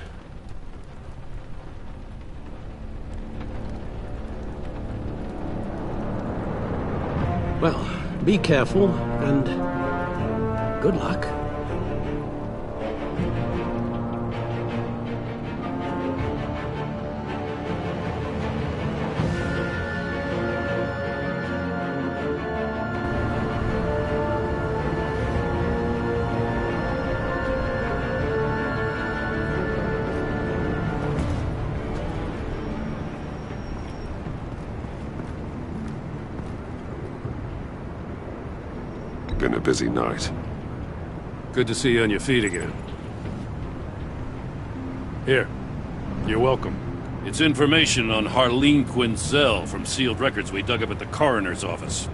Well, be careful, and good luck. Been a busy night. Good to see you on your feet again. Here. You're welcome. It's information on Harleen Quinzel from sealed records we dug up at the coroner's office.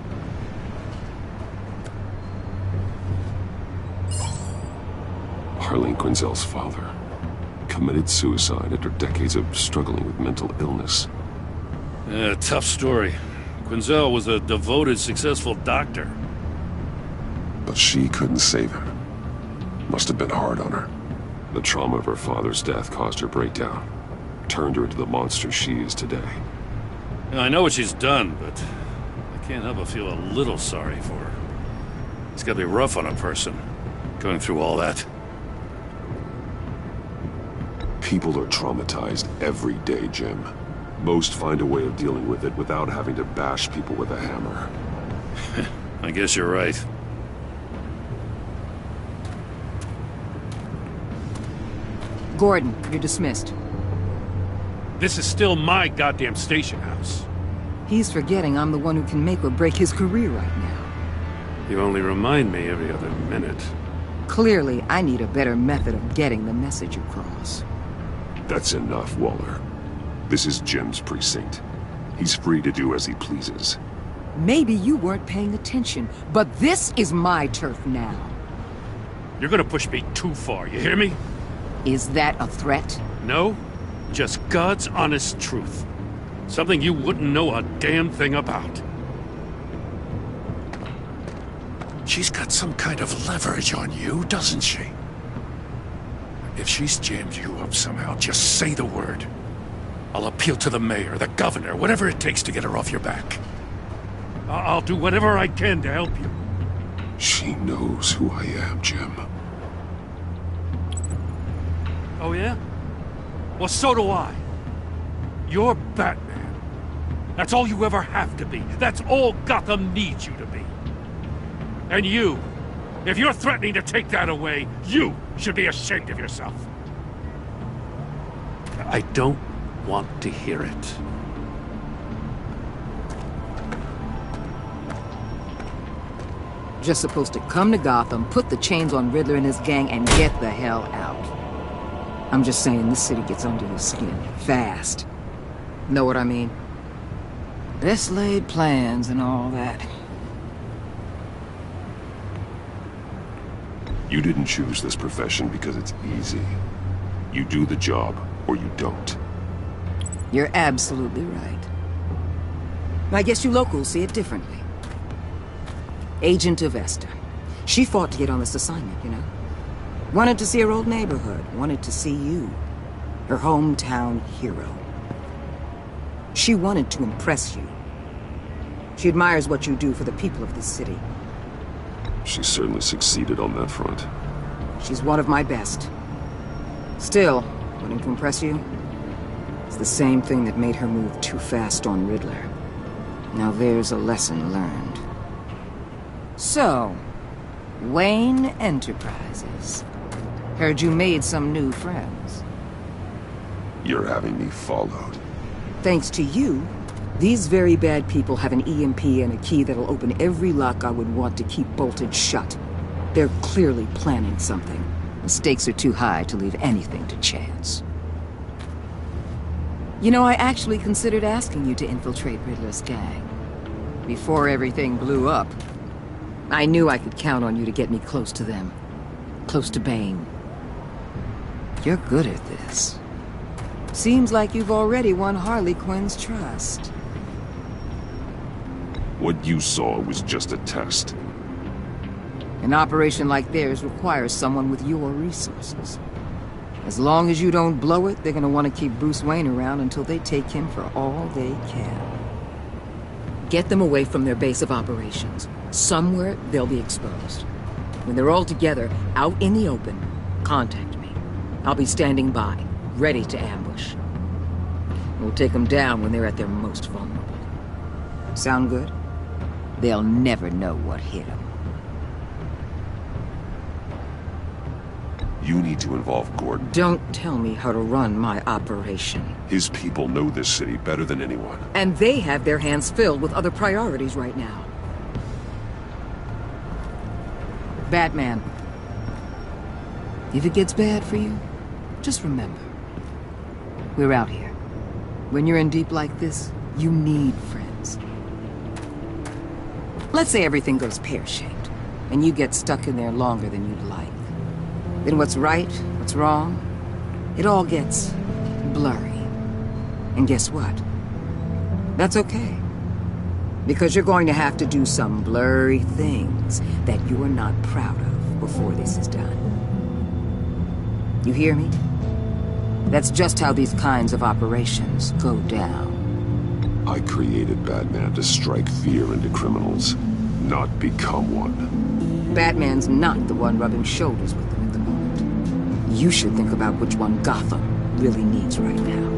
Harleen Quinzel's father committed suicide after decades of struggling with mental illness. Yeah, tough story. Quinzel was a devoted, successful doctor. But she couldn't save him. Must have been hard on her. The trauma of her father's death caused her breakdown. Turned her into the monster she is today. I know what she's done, but I can't help but feel a little sorry for her. It's gotta be rough on a person, going through all that. People are traumatized every day, Jim. Most find a way of dealing with it without having to bash people with a hammer. I guess you're right. Gordon, you're dismissed. This is still my goddamn station house. He's forgetting I'm the one who can make or break his career right now. You only remind me every other minute. Clearly, I need a better method of getting the message across. That's enough, Waller. This is Jim's precinct. He's free to do as he pleases. Maybe you weren't paying attention, but this is my turf now. You're gonna push me too far, you hear me? Is that a threat? No, just God's honest truth. Something you wouldn't know a damn thing about. She's got some kind of leverage on you, doesn't she? If she's jammed you up somehow, just say the word. I'll appeal to the mayor, the governor, whatever it takes to get her off your back. I'll do whatever I can to help you. She knows who I am, Jim. Oh, yeah? Well, so do I. You're Batman. That's all you ever have to be. That's all Gotham needs you to be. And you, if you're threatening to take that away, you should be ashamed of yourself. I don't want to hear it. Just supposed to come to Gotham, put the chains on Riddler and his gang, and get the hell out. I'm just saying, this city gets under your skin fast. Know what I mean? Best laid plans and all that. You didn't choose this profession because it's easy. You do the job, or you don't. You're absolutely right. I guess you locals see it differently. Agent of Esther. She fought to get on this assignment, you know? Wanted to see her old neighborhood. Wanted to see you. Her hometown hero. She wanted to impress you. She admires what you do for the people of this city. She certainly succeeded on that front. She's one of my best. Still, wanting to impress you? It's the same thing that made her move too fast on Riddler. Now there's a lesson learned. So, Wayne Enterprises. Heard you made some new friends. You're having me followed. Thanks to you, these very bad people have an EMP and a key that'll open every lock I would want to keep bolted shut. They're clearly planning something. The stakes are too high to leave anything to chance. You know, I actually considered asking you to infiltrate Riddler's gang. Before everything blew up, I knew I could count on you to get me close to them. Close to Bane. You're good at this. Seems like you've already won Harley Quinn's trust. What you saw was just a test. An operation like theirs requires someone with your resources. As long as you don't blow it, they're gonna want to keep Bruce Wayne around until they take him for all they can. Get them away from their base of operations. Somewhere they'll be exposed. When they're all together, out in the open, contact me. I'll be standing by, ready to ambush. We'll take them down when they're at their most vulnerable. Sound good? They'll never know what hit them. You need to involve Gordon. Don't tell me how to run my operation. His people know this city better than anyone. And they have their hands filled with other priorities right now. Batman. If it gets bad for you, just remember. We're out here. When you're in deep like this, you need friends. Let's say everything goes pear-shaped, and you get stuck in there longer than you'd like. Then what's right, what's wrong, it all gets blurry. And guess what? That's okay. Because you're going to have to do some blurry things that you're not proud of before this is done. You hear me? That's just how these kinds of operations go down. I created Batman to strike fear into criminals, not become one. Batman's not the one rubbing shoulders with them at the moment. You should think about which one Gotham really needs right now.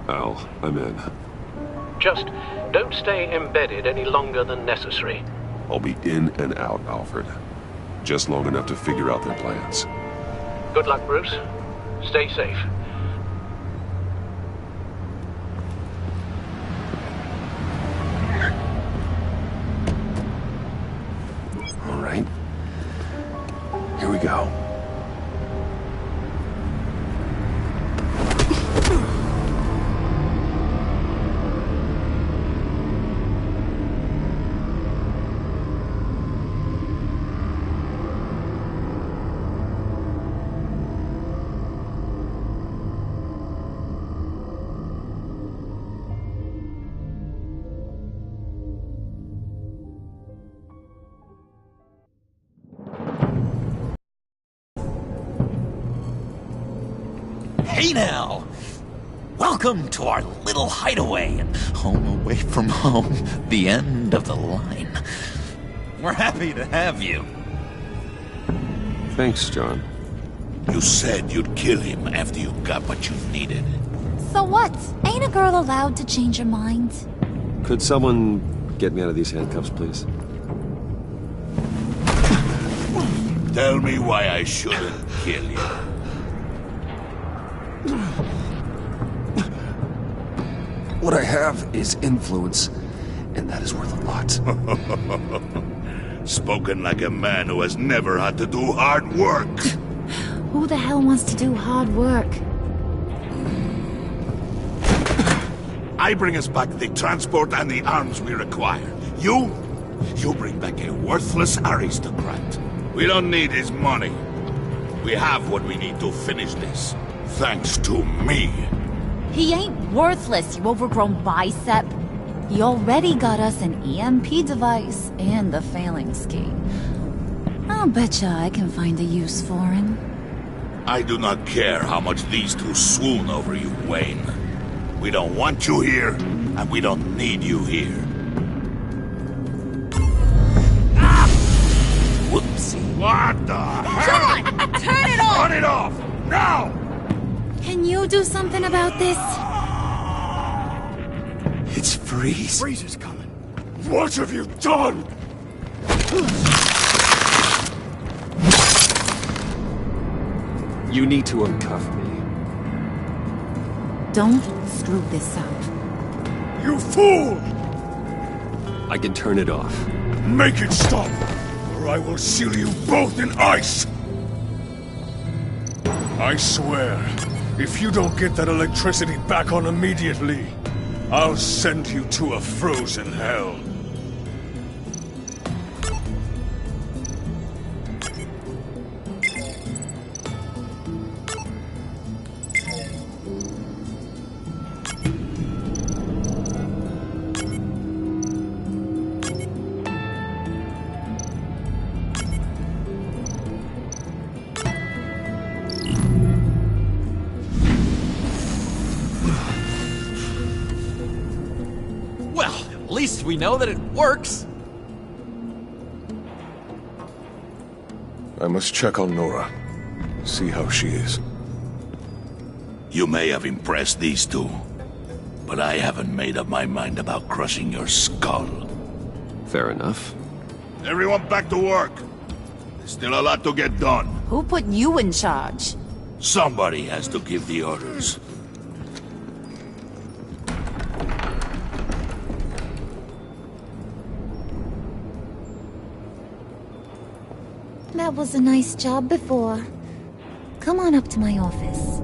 Al, I'm in. Just don't stay embedded any longer than necessary. I'll be in and out, Alfred. Just long enough to figure out their plans. Good luck, Bruce. Stay safe. All right. Here we go. Hey now! Welcome to our little hideaway and home away from home, the end of the line. We're happy to have you. Thanks, John. You said you'd kill him after you got what you needed. So what? Ain't a girl allowed to change her mind? Could someone get me out of these handcuffs, please? Tell me why I shouldn't kill you. What I have is influence, and that is worth a lot. Spoken like a man who has never had to do hard work. Who the hell wants to do hard work? I bring us back the transport and the arms we require. You bring back a worthless aristocrat. We don't need his money. We have what we need to finish this. Thanks to me. He ain't worthless, you overgrown bicep. He already got us an EMP device and the phalanx key. I'll betcha I can find a use for him. I do not care how much these two swoon over you, Wayne. We don't want you here, and we don't need you here. Ah! Whoopsie. What the hell? John! Turn it off! Turn it off! Now! Can you do something about this? It's Freeze. Freeze is coming. What have you done? You need to uncuff me. Don't screw this up. You fool! I can turn it off. Make it stop, or I will seal you both in ice! I swear, if you don't get that electricity back on immediately, I'll send you to a frozen hell. At least we know that it works. I must check on Nora. See how she is. You may have impressed these two, but I haven't made up my mind about crushing your skull. Fair enough. Everyone back to work. There's still a lot to get done. Who put you in charge? Somebody has to give the orders. That was a nice job before. Come on up to my office.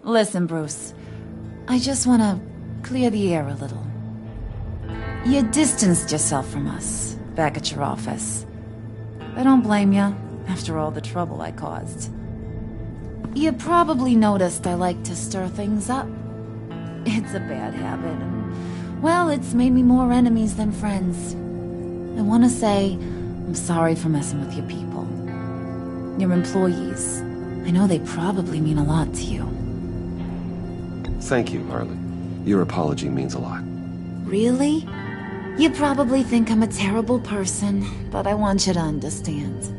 Listen, Bruce. I just want to clear the air a little. You distanced yourself from us, back at your office. I don't blame you, after all the trouble I caused. You probably noticed I like to stir things up. It's a bad habit, and, well, it's made me more enemies than friends. I want to say I'm sorry for messing with your people. Your employees. I know they probably mean a lot to you. Thank you, Harley. Your apology means a lot. Really? You probably think I'm a terrible person, but I want you to understand.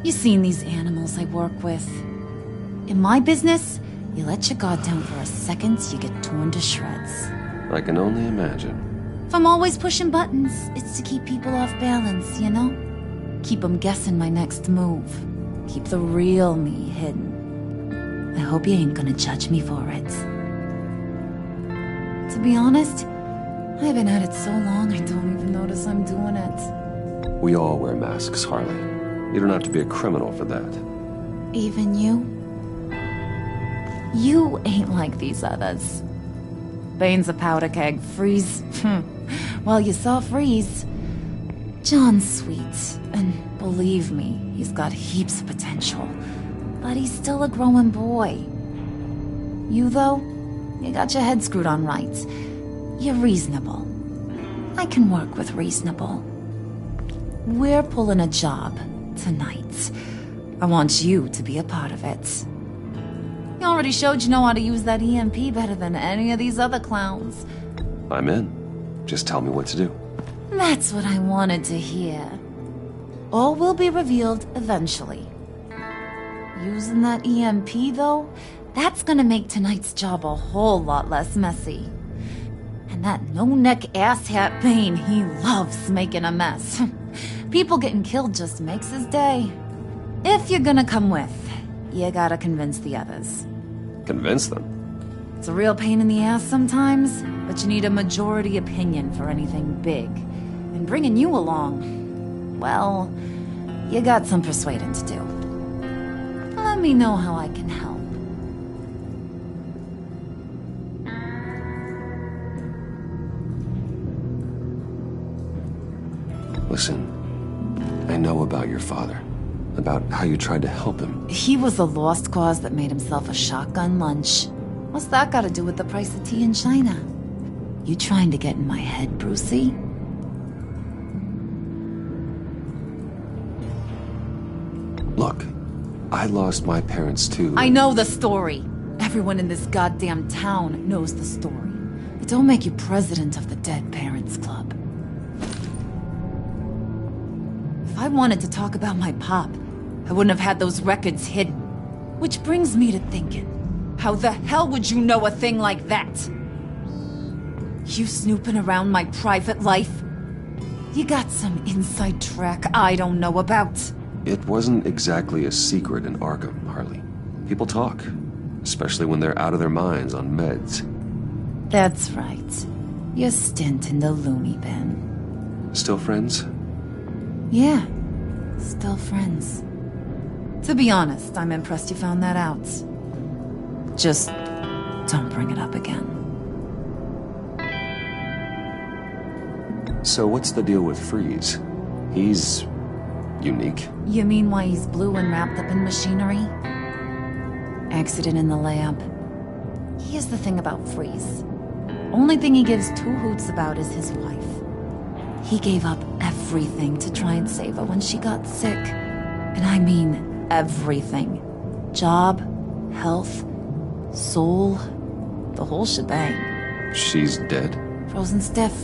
You've seen these animals I work with. In my business, you let your guard down for a second, you get torn to shreds. I can only imagine. If I'm always pushing buttons, it's to keep people off balance, you know? Keep them guessing my next move. Keep the real me hidden. I hope you ain't gonna judge me for it. To be honest, I've been at it so long I don't even notice I'm doing it. We all wear masks, Harley. You don't have to be a criminal for that. Even you? You ain't like these others. Bane's a powder keg. Freeze. Well, you saw Freeze. John's sweet, and believe me, he's got heaps of potential. But he's still a growing boy. You, though, you got your head screwed on right. You're reasonable. I can work with reasonable. We're pulling a job tonight. I want you to be a part of it. You already showed you know how to use that EMP better than any of these other clowns. I'm in. Just tell me what to do. That's what I wanted to hear. All will be revealed eventually. Using that EMP, though, That's gonna make tonight's job a whole lot less messy. And that no-neck asshat Bane, he loves making a mess. People getting killed just makes his day. If you're gonna come with, you gotta convince the others. Convince them? It's a real pain in the ass sometimes, but you need a majority opinion for anything big. And bringing you along, well, you got some persuading to do. Let me know how I can help. Listen, I know about your father. About how you tried to help him. He was a lost cause that made himself a shotgun lunch. What's that got to do with the price of tea in China? You trying to get in my head, Brucey? Look, I lost my parents too. I know the story. Everyone in this goddamn town knows the story. It don't make you president of the Dead Parents Club. If I wanted to talk about my pop, I wouldn't have had those records hidden. Which brings me to thinking, how the hell would you know a thing like that? You snooping around my private life? You got some inside track I don't know about. It wasn't exactly a secret in Arkham, Harley. People talk, especially when they're out of their minds on meds. That's right. Your stint in the loony bin. Still friends? Yeah, still friends. To be honest, I'm impressed you found that out. Just don't bring it up again. So what's the deal with Freeze? He's unique. You mean why he's blue and wrapped up in machinery? Accident in the lab. Here's the thing about Freeze. Only thing he gives two hoots about is his wife. He gave up everything to try and save her when she got sick. And I mean everything. Job, health, soul, the whole shebang. She's dead? Frozen stiff.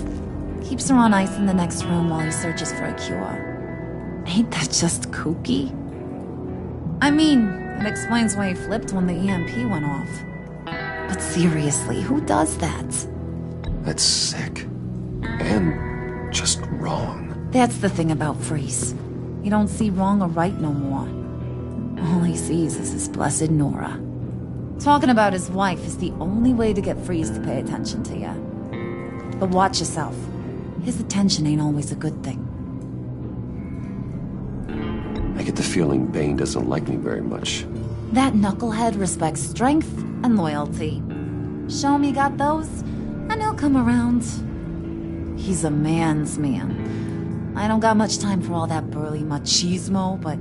Keeps her on ice in the next room while he searches for a cure. Ain't that just kooky? I mean, it explains why he flipped when the EMP went off. But seriously, who does that? That's sick. And just wrong. That's the thing about Freeze. He don't see wrong or right no more. All he sees is his blessed Nora. Talking about his wife is the only way to get Freeze to pay attention to you. But watch yourself. His attention ain't always a good thing. I get the feeling Bane doesn't like me very much. That knucklehead respects strength and loyalty. Show him you got those, and he'll come around. He's a man's man. I don't got much time for all that burly machismo, but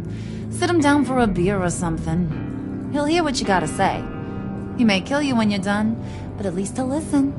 sit him down for a beer or something. He'll hear what you gotta say. He may kill you when you're done, but at least he'll listen.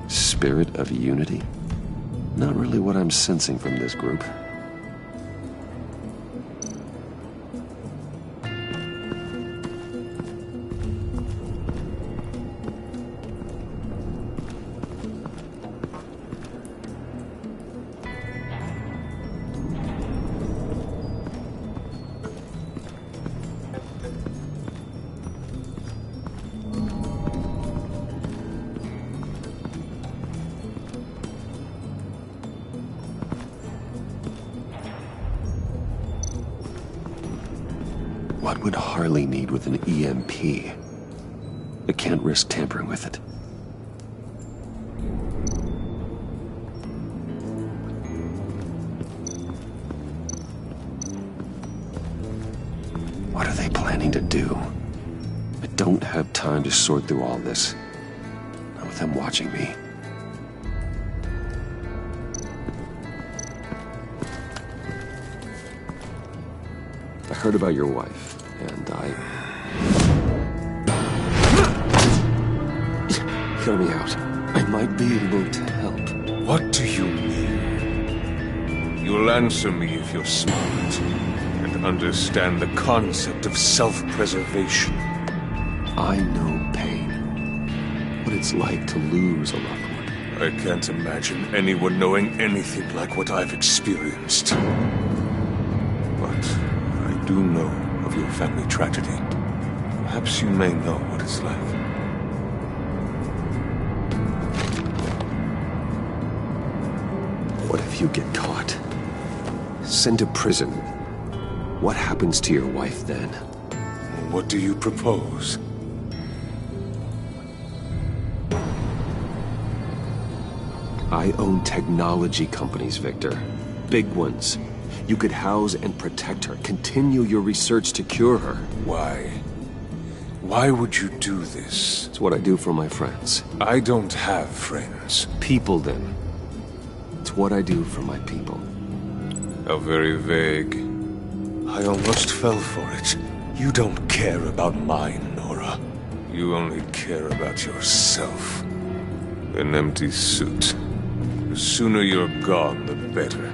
Spirit of unity? Not really what I'm sensing from this group. What would Harley need with an EMP? I can't risk tampering with it. something to do. I don't have time to sort through all this. Not with them watching me. I heard about your wife, and Hear me out. I might be able to help. What do you mean? You'll answer me if you're smart and understand the concept of self-preservation. I know pain. What it's like to lose a loved one. I can't imagine anyone knowing anything like what I've experienced. But I do know of your family tragedy. Perhaps you may know what it's like. What if you get caught? Sent to prison. What happens to your wife then? What do you propose? I own technology companies, Victor. Big ones. You could house and protect her. Continue your research to cure her. Why? Why would you do this? It's what I do for my friends. I don't have friends. People, then. It's what I do for my people. How very vague. I almost fell for it. You don't care about mine, Nora. You only care about yourself. An empty suit. The sooner you're gone, the better.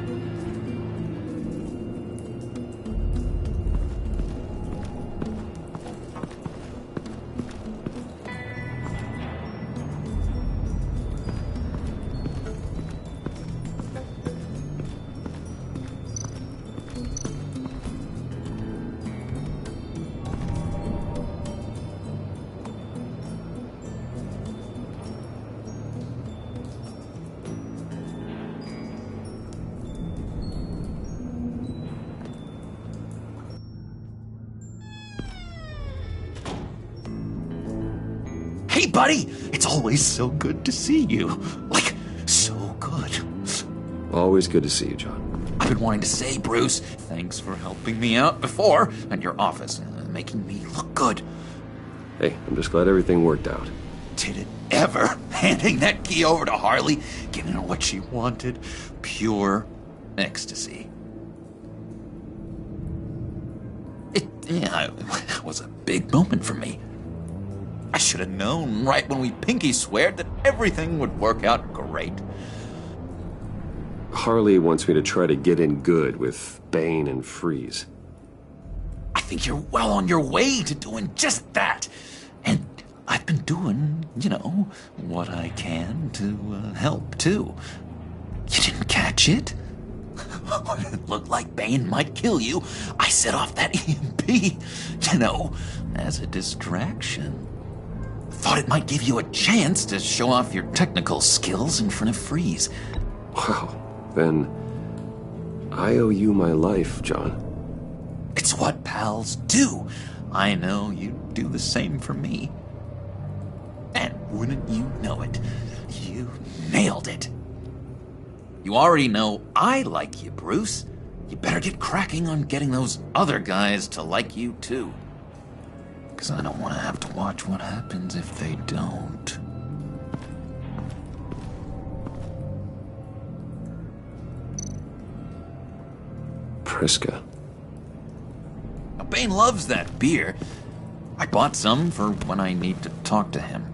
Hey, buddy! It's always so good to see you. Like, so good. Always good to see you, John. I've been wanting to say, Bruce, thanks for helping me out before at your office, making me look good. Hey, I'm just glad everything worked out. Did it ever? Handing that key over to Harley, giving her what she wanted. Pure ecstasy. It was a big moment for me. I should have known right when we pinky sweared that everything would work out great. Harley wants me to try to get in good with Bane and Freeze. I think you're well on your way to doing just that. And I've been doing, what I can to help, too. You didn't catch it? When it looked like Bane might kill you, I set off that EMP, as a distraction. Thought it might give you a chance to show off your technical skills in front of Freeze. Wow, then I owe you my life, John. It's what pals do. I know you'd do the same for me. And wouldn't you know it, you nailed it. You already know I like you, Bruce. You better get cracking on getting those other guys to like you, too. Because I don't want to have to watch what happens if they don't. Priska. Now, Bane loves that beer. I bought some for when I need to talk to him.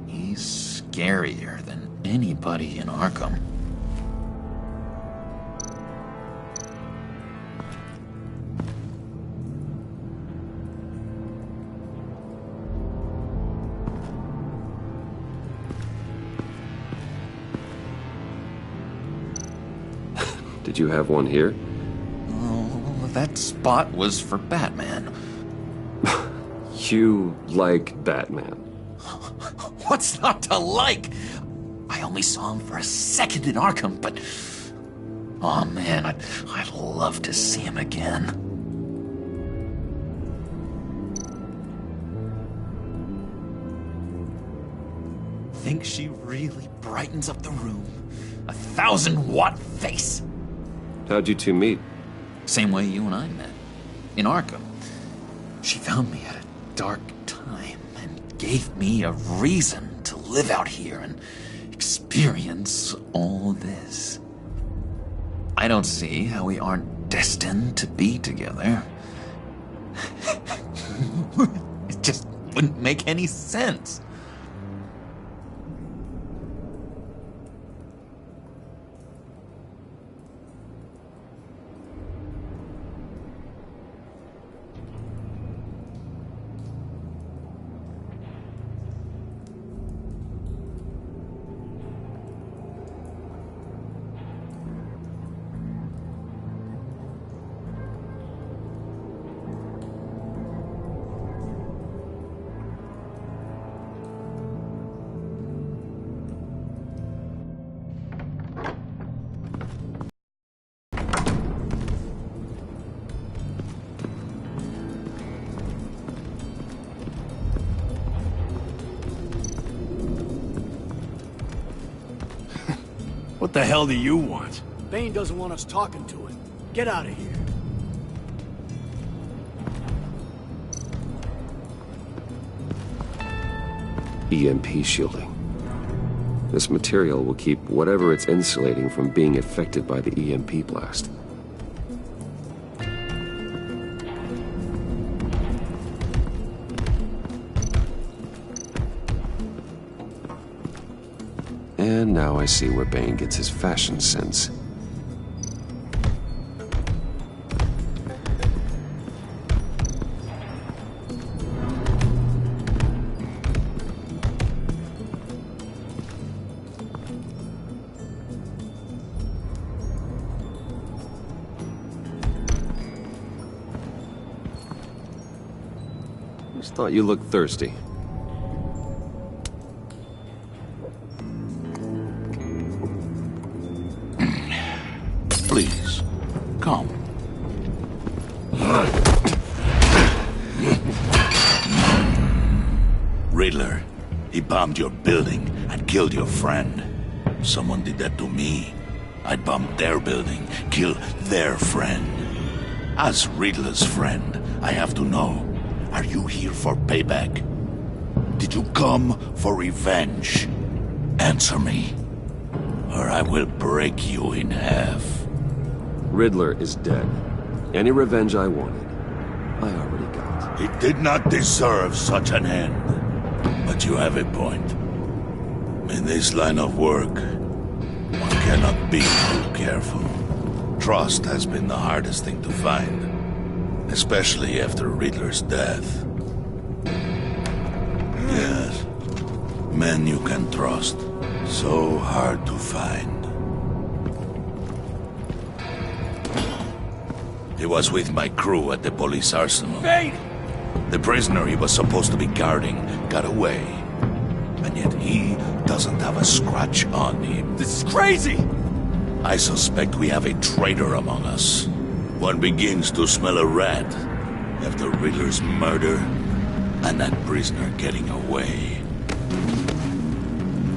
He's scarier than anybody in Arkham. Did you have one here? Oh, that spot was for Batman. You like Batman? What's not to like? I only saw him for a second in Arkham, but... oh man, I'd love to see him again. Think she really brightens up the room. 1,000-watt face. How'd you two meet? Same way you and I met. In Arkham. She found me at a dark time and gave me a reason to live out here and experience all this. I don't see how we aren't destined to be together. It just wouldn't make any sense. What the hell do you want? Bane doesn't want us talking to him. Get out of here. EMP shielding. This material will keep whatever it's insulating from being affected by the EMP blast. And now I see where Bane gets his fashion sense. Just thought you looked thirsty. Please, come. Riddler, he bombed your building and killed your friend. Someone did that to me. I'd bomb their building, kill their friend. As Riddler's friend, I have to know, are you here for payback? Did you come for revenge? Answer me, or I will break you in half. Riddler is dead. Any revenge I wanted, I already got. He did not deserve such an end. But you have a point. In this line of work, one cannot be too careful. Trust has been the hardest thing to find, especially after Riddler's death. Yes, men you can trust. So hard to find. He was with my crew at the police arsenal. Bane! The prisoner he was supposed to be guarding got away. And yet he doesn't have a scratch on him. This is crazy! I suspect we have a traitor among us. One begins to smell a rat after Riddler's murder and that prisoner getting away.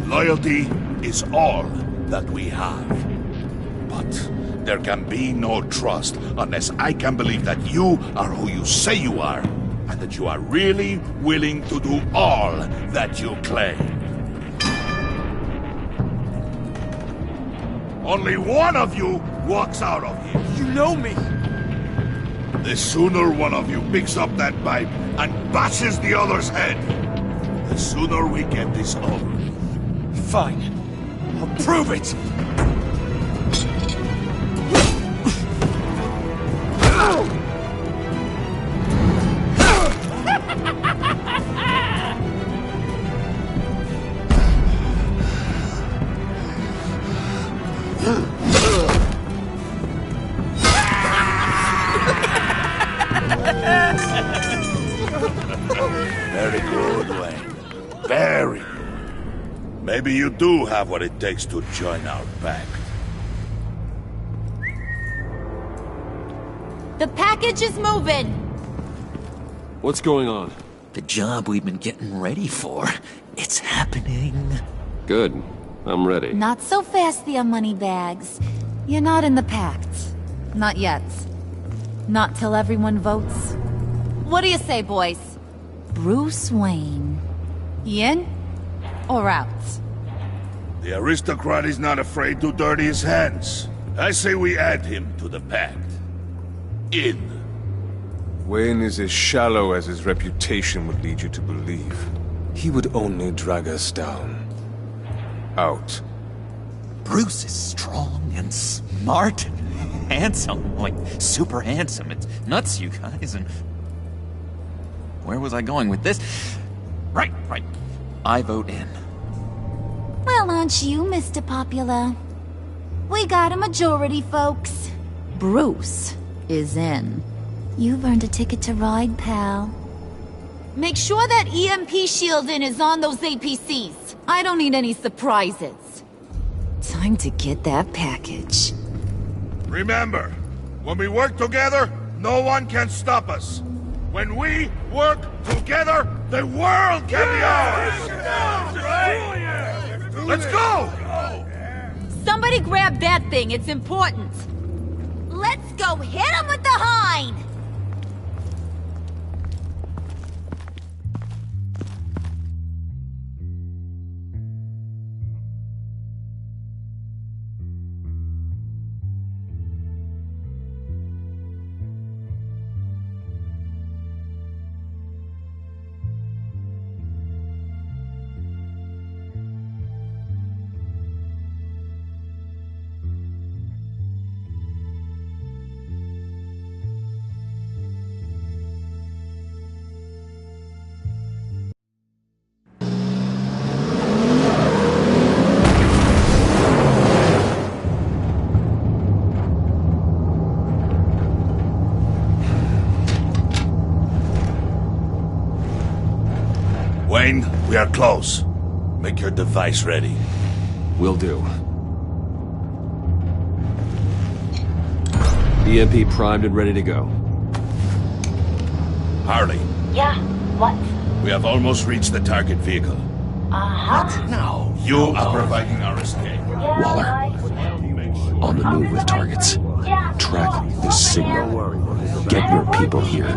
Loyalty is all that we have. But there can be no trust unless I can believe that you are who you say you are, and that you are really willing to do all that you claim. Only one of you walks out of here. You know me! The sooner one of you picks up that pipe and bashes the other's head, the sooner we get this over. Fine. I'll prove it! Very good, Wayne. Very good. Maybe you do have what it takes to join our pact. The package is moving! What's going on? The job we've been getting ready for. It's happening. Good. I'm ready. Not so fast, the Moneybags. You're not in the pact. Not yet. Not till everyone votes. What do you say, boys? Bruce Wayne. In or out? The aristocrat is not afraid to dirty his hands. I say we add him to the pact. In. Wayne is as shallow as his reputation would lead you to believe. He would only drag us down. Out. Bruce is strong and smart and handsome. Like, super handsome. It's nuts, you guys, and... Where was I going with this? Right. I vote in. Well, aren't you, Mr. Popular? We got a majority, folks. Bruce is in. You've earned a ticket to ride, pal. Make sure that EMP shielding is on those APCs. I don't need any surprises. Time to get that package. Remember, when we work together, no one can stop us. When we work together, the world can be ours! Let's go! Somebody grab that thing, it's important. Let's go hit him with the hind! Wayne, we are close. Make your device ready. Will do. EMP primed and ready to go. Harley. Yeah, what? We have almost reached the target vehicle. Uh-huh. No. You are providing our escape. Waller. On the move with targets. Track this signal. Get your people here,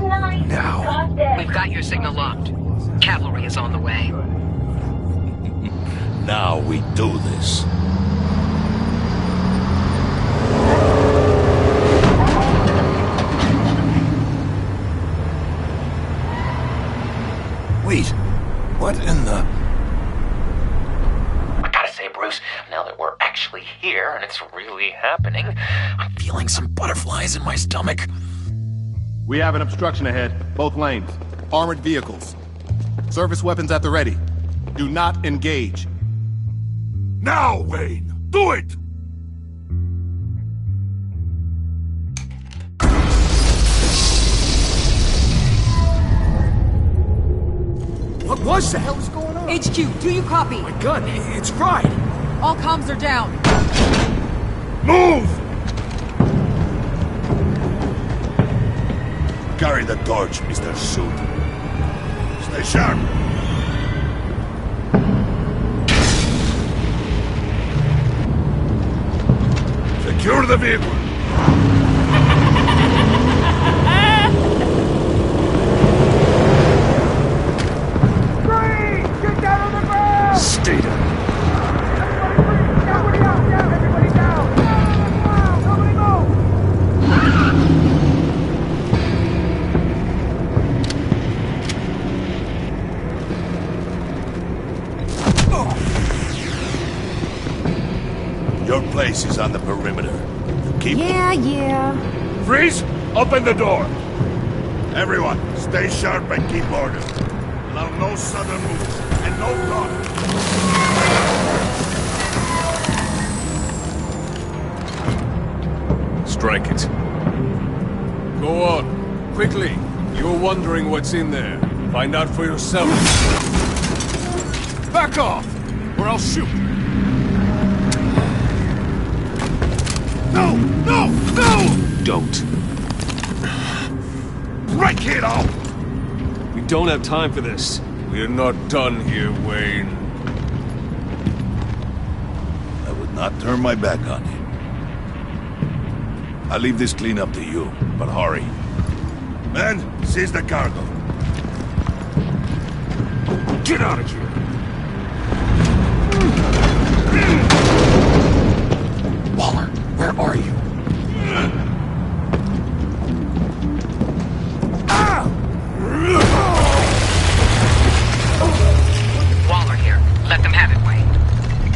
now. We've got your signal locked. Cavalry is on the way. Now we do this. Wait, what in the... I gotta say, Bruce, now that we're actually here and it's really happening, I'm feeling some butterflies in my stomach. We have an obstruction ahead, both lanes. Armored vehicles. Service weapons at the ready. Do not engage. Now, Wayne! Do it! What was that? What the hell is going on? HQ, do you copy? My gun, it's fried. All comms are down. Move! Carry the torch, Mr. Suit. Stay sharp. Secure the vehicle. Get down on the ground! Stay down. Everybody down! Everybody down! Nobody move! Your place is on the perimeter. Keep... Yeah. Freeze! Open the door! Everyone, stay sharp and keep order. Allow no sudden moves, and no talk. Strike it. Go on. Quickly. You're wondering what's in there. Find out for yourself. Back off, or I'll shoot. No! No! No! Don't. Right, kiddo! We don't have time for this. We're not done here, Wayne. I would not turn my back on you. I'll leave this clean up to you, but hurry. Men, seize the cargo. Get out of here! Waller, where are you? Waller here. Let them have it, Wayne.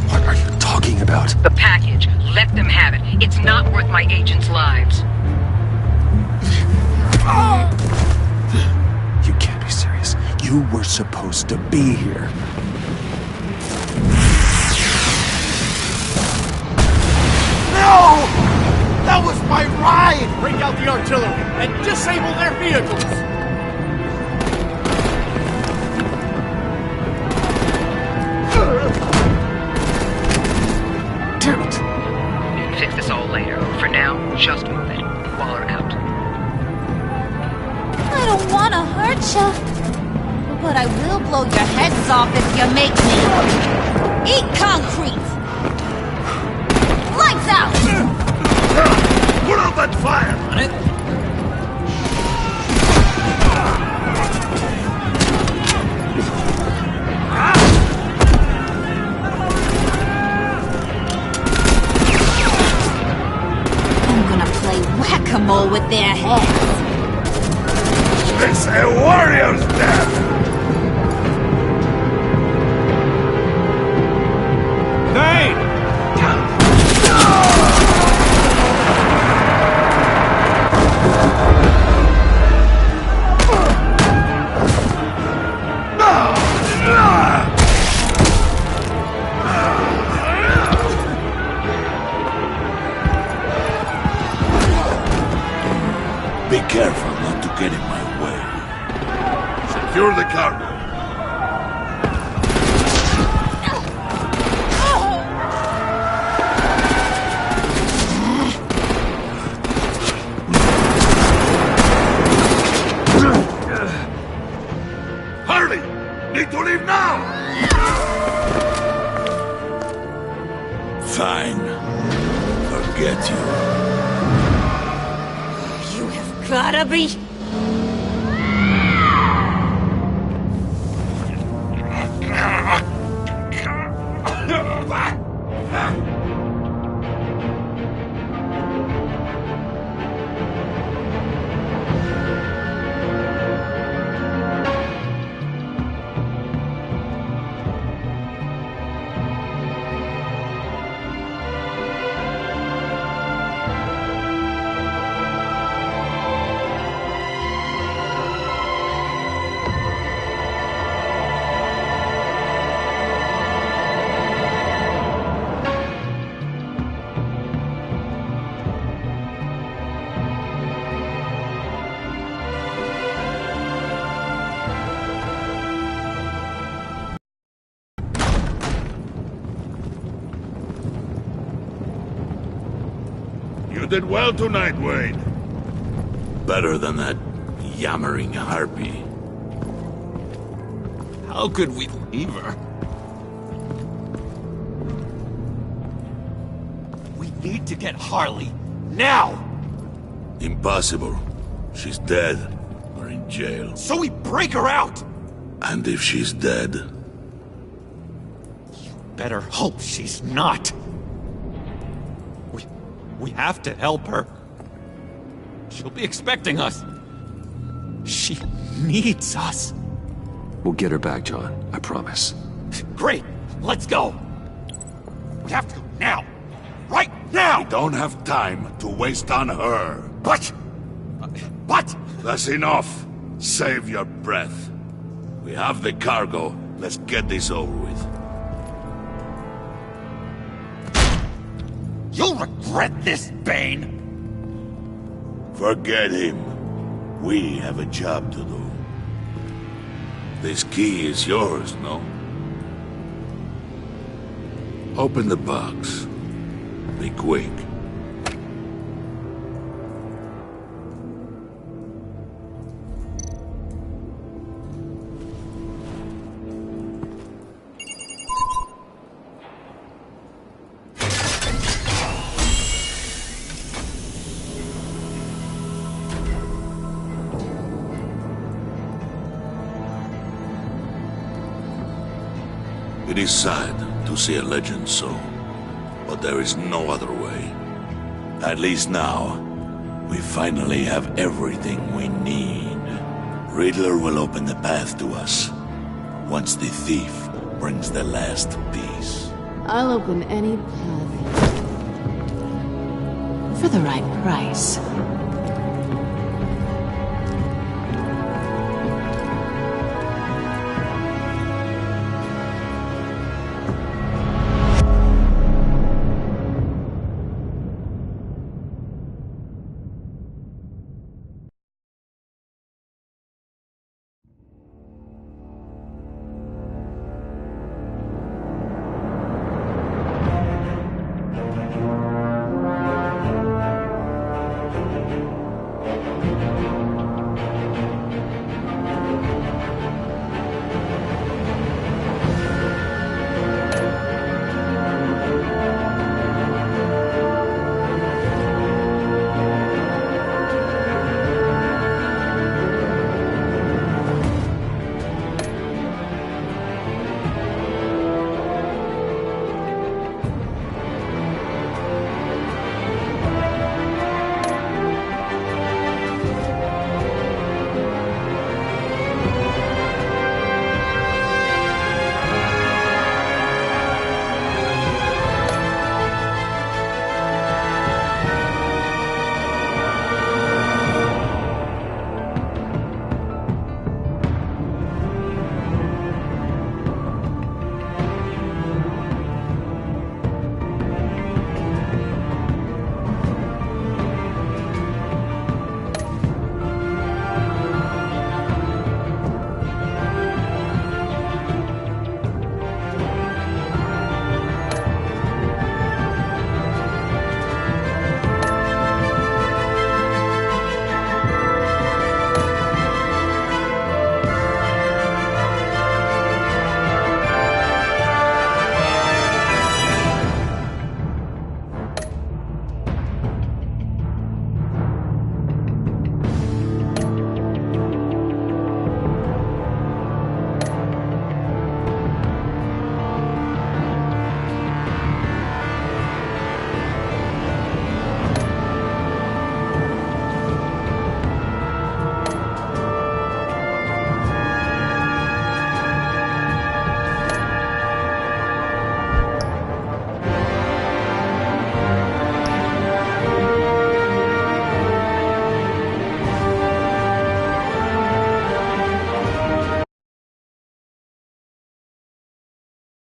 What are you talking about? The package. Let them have it. It's not worth my agents' lives. You can't be serious. You were supposed to be here. No! That was my ride! Bring out the artillery and disable their vehicles! Damn it! You can fix this all later. For now, just move it. Waller out. I don't want to hurt you, but I will blow your heads off if you make me. Eat concrete! Lights out! Put out that fire! On it. I'm gonna play whack-a-mole with their heads. It's a warrior's death! Hey! Be careful not to get in my way. Secure the cargo. Hurry! Need to leave now! Fine. Forget you. Gotta be... You did well tonight, Wayne. Better than that yammering harpy. How could we leave her? We need to get Harley. Now! Impossible. She's dead. Or in jail. So we break her out! And if she's dead... Better hope she's not. We have to help her. She'll be expecting us. She needs us. We'll get her back, John. I promise. Great! Let's go! We have to go now! Right now! We don't have time to waste on her. But... That's enough. Save your breath. We have the cargo. Let's get this over with. You'll regret this, Bane! Forget him. We have a job to do. This key is yours, no? Open the box. Be quick. It is sad to see a legend so, but there is no other way. At least now, we finally have everything we need. Riddler will open the path to us, once the thief brings the last piece. I'll open any path. For the right price.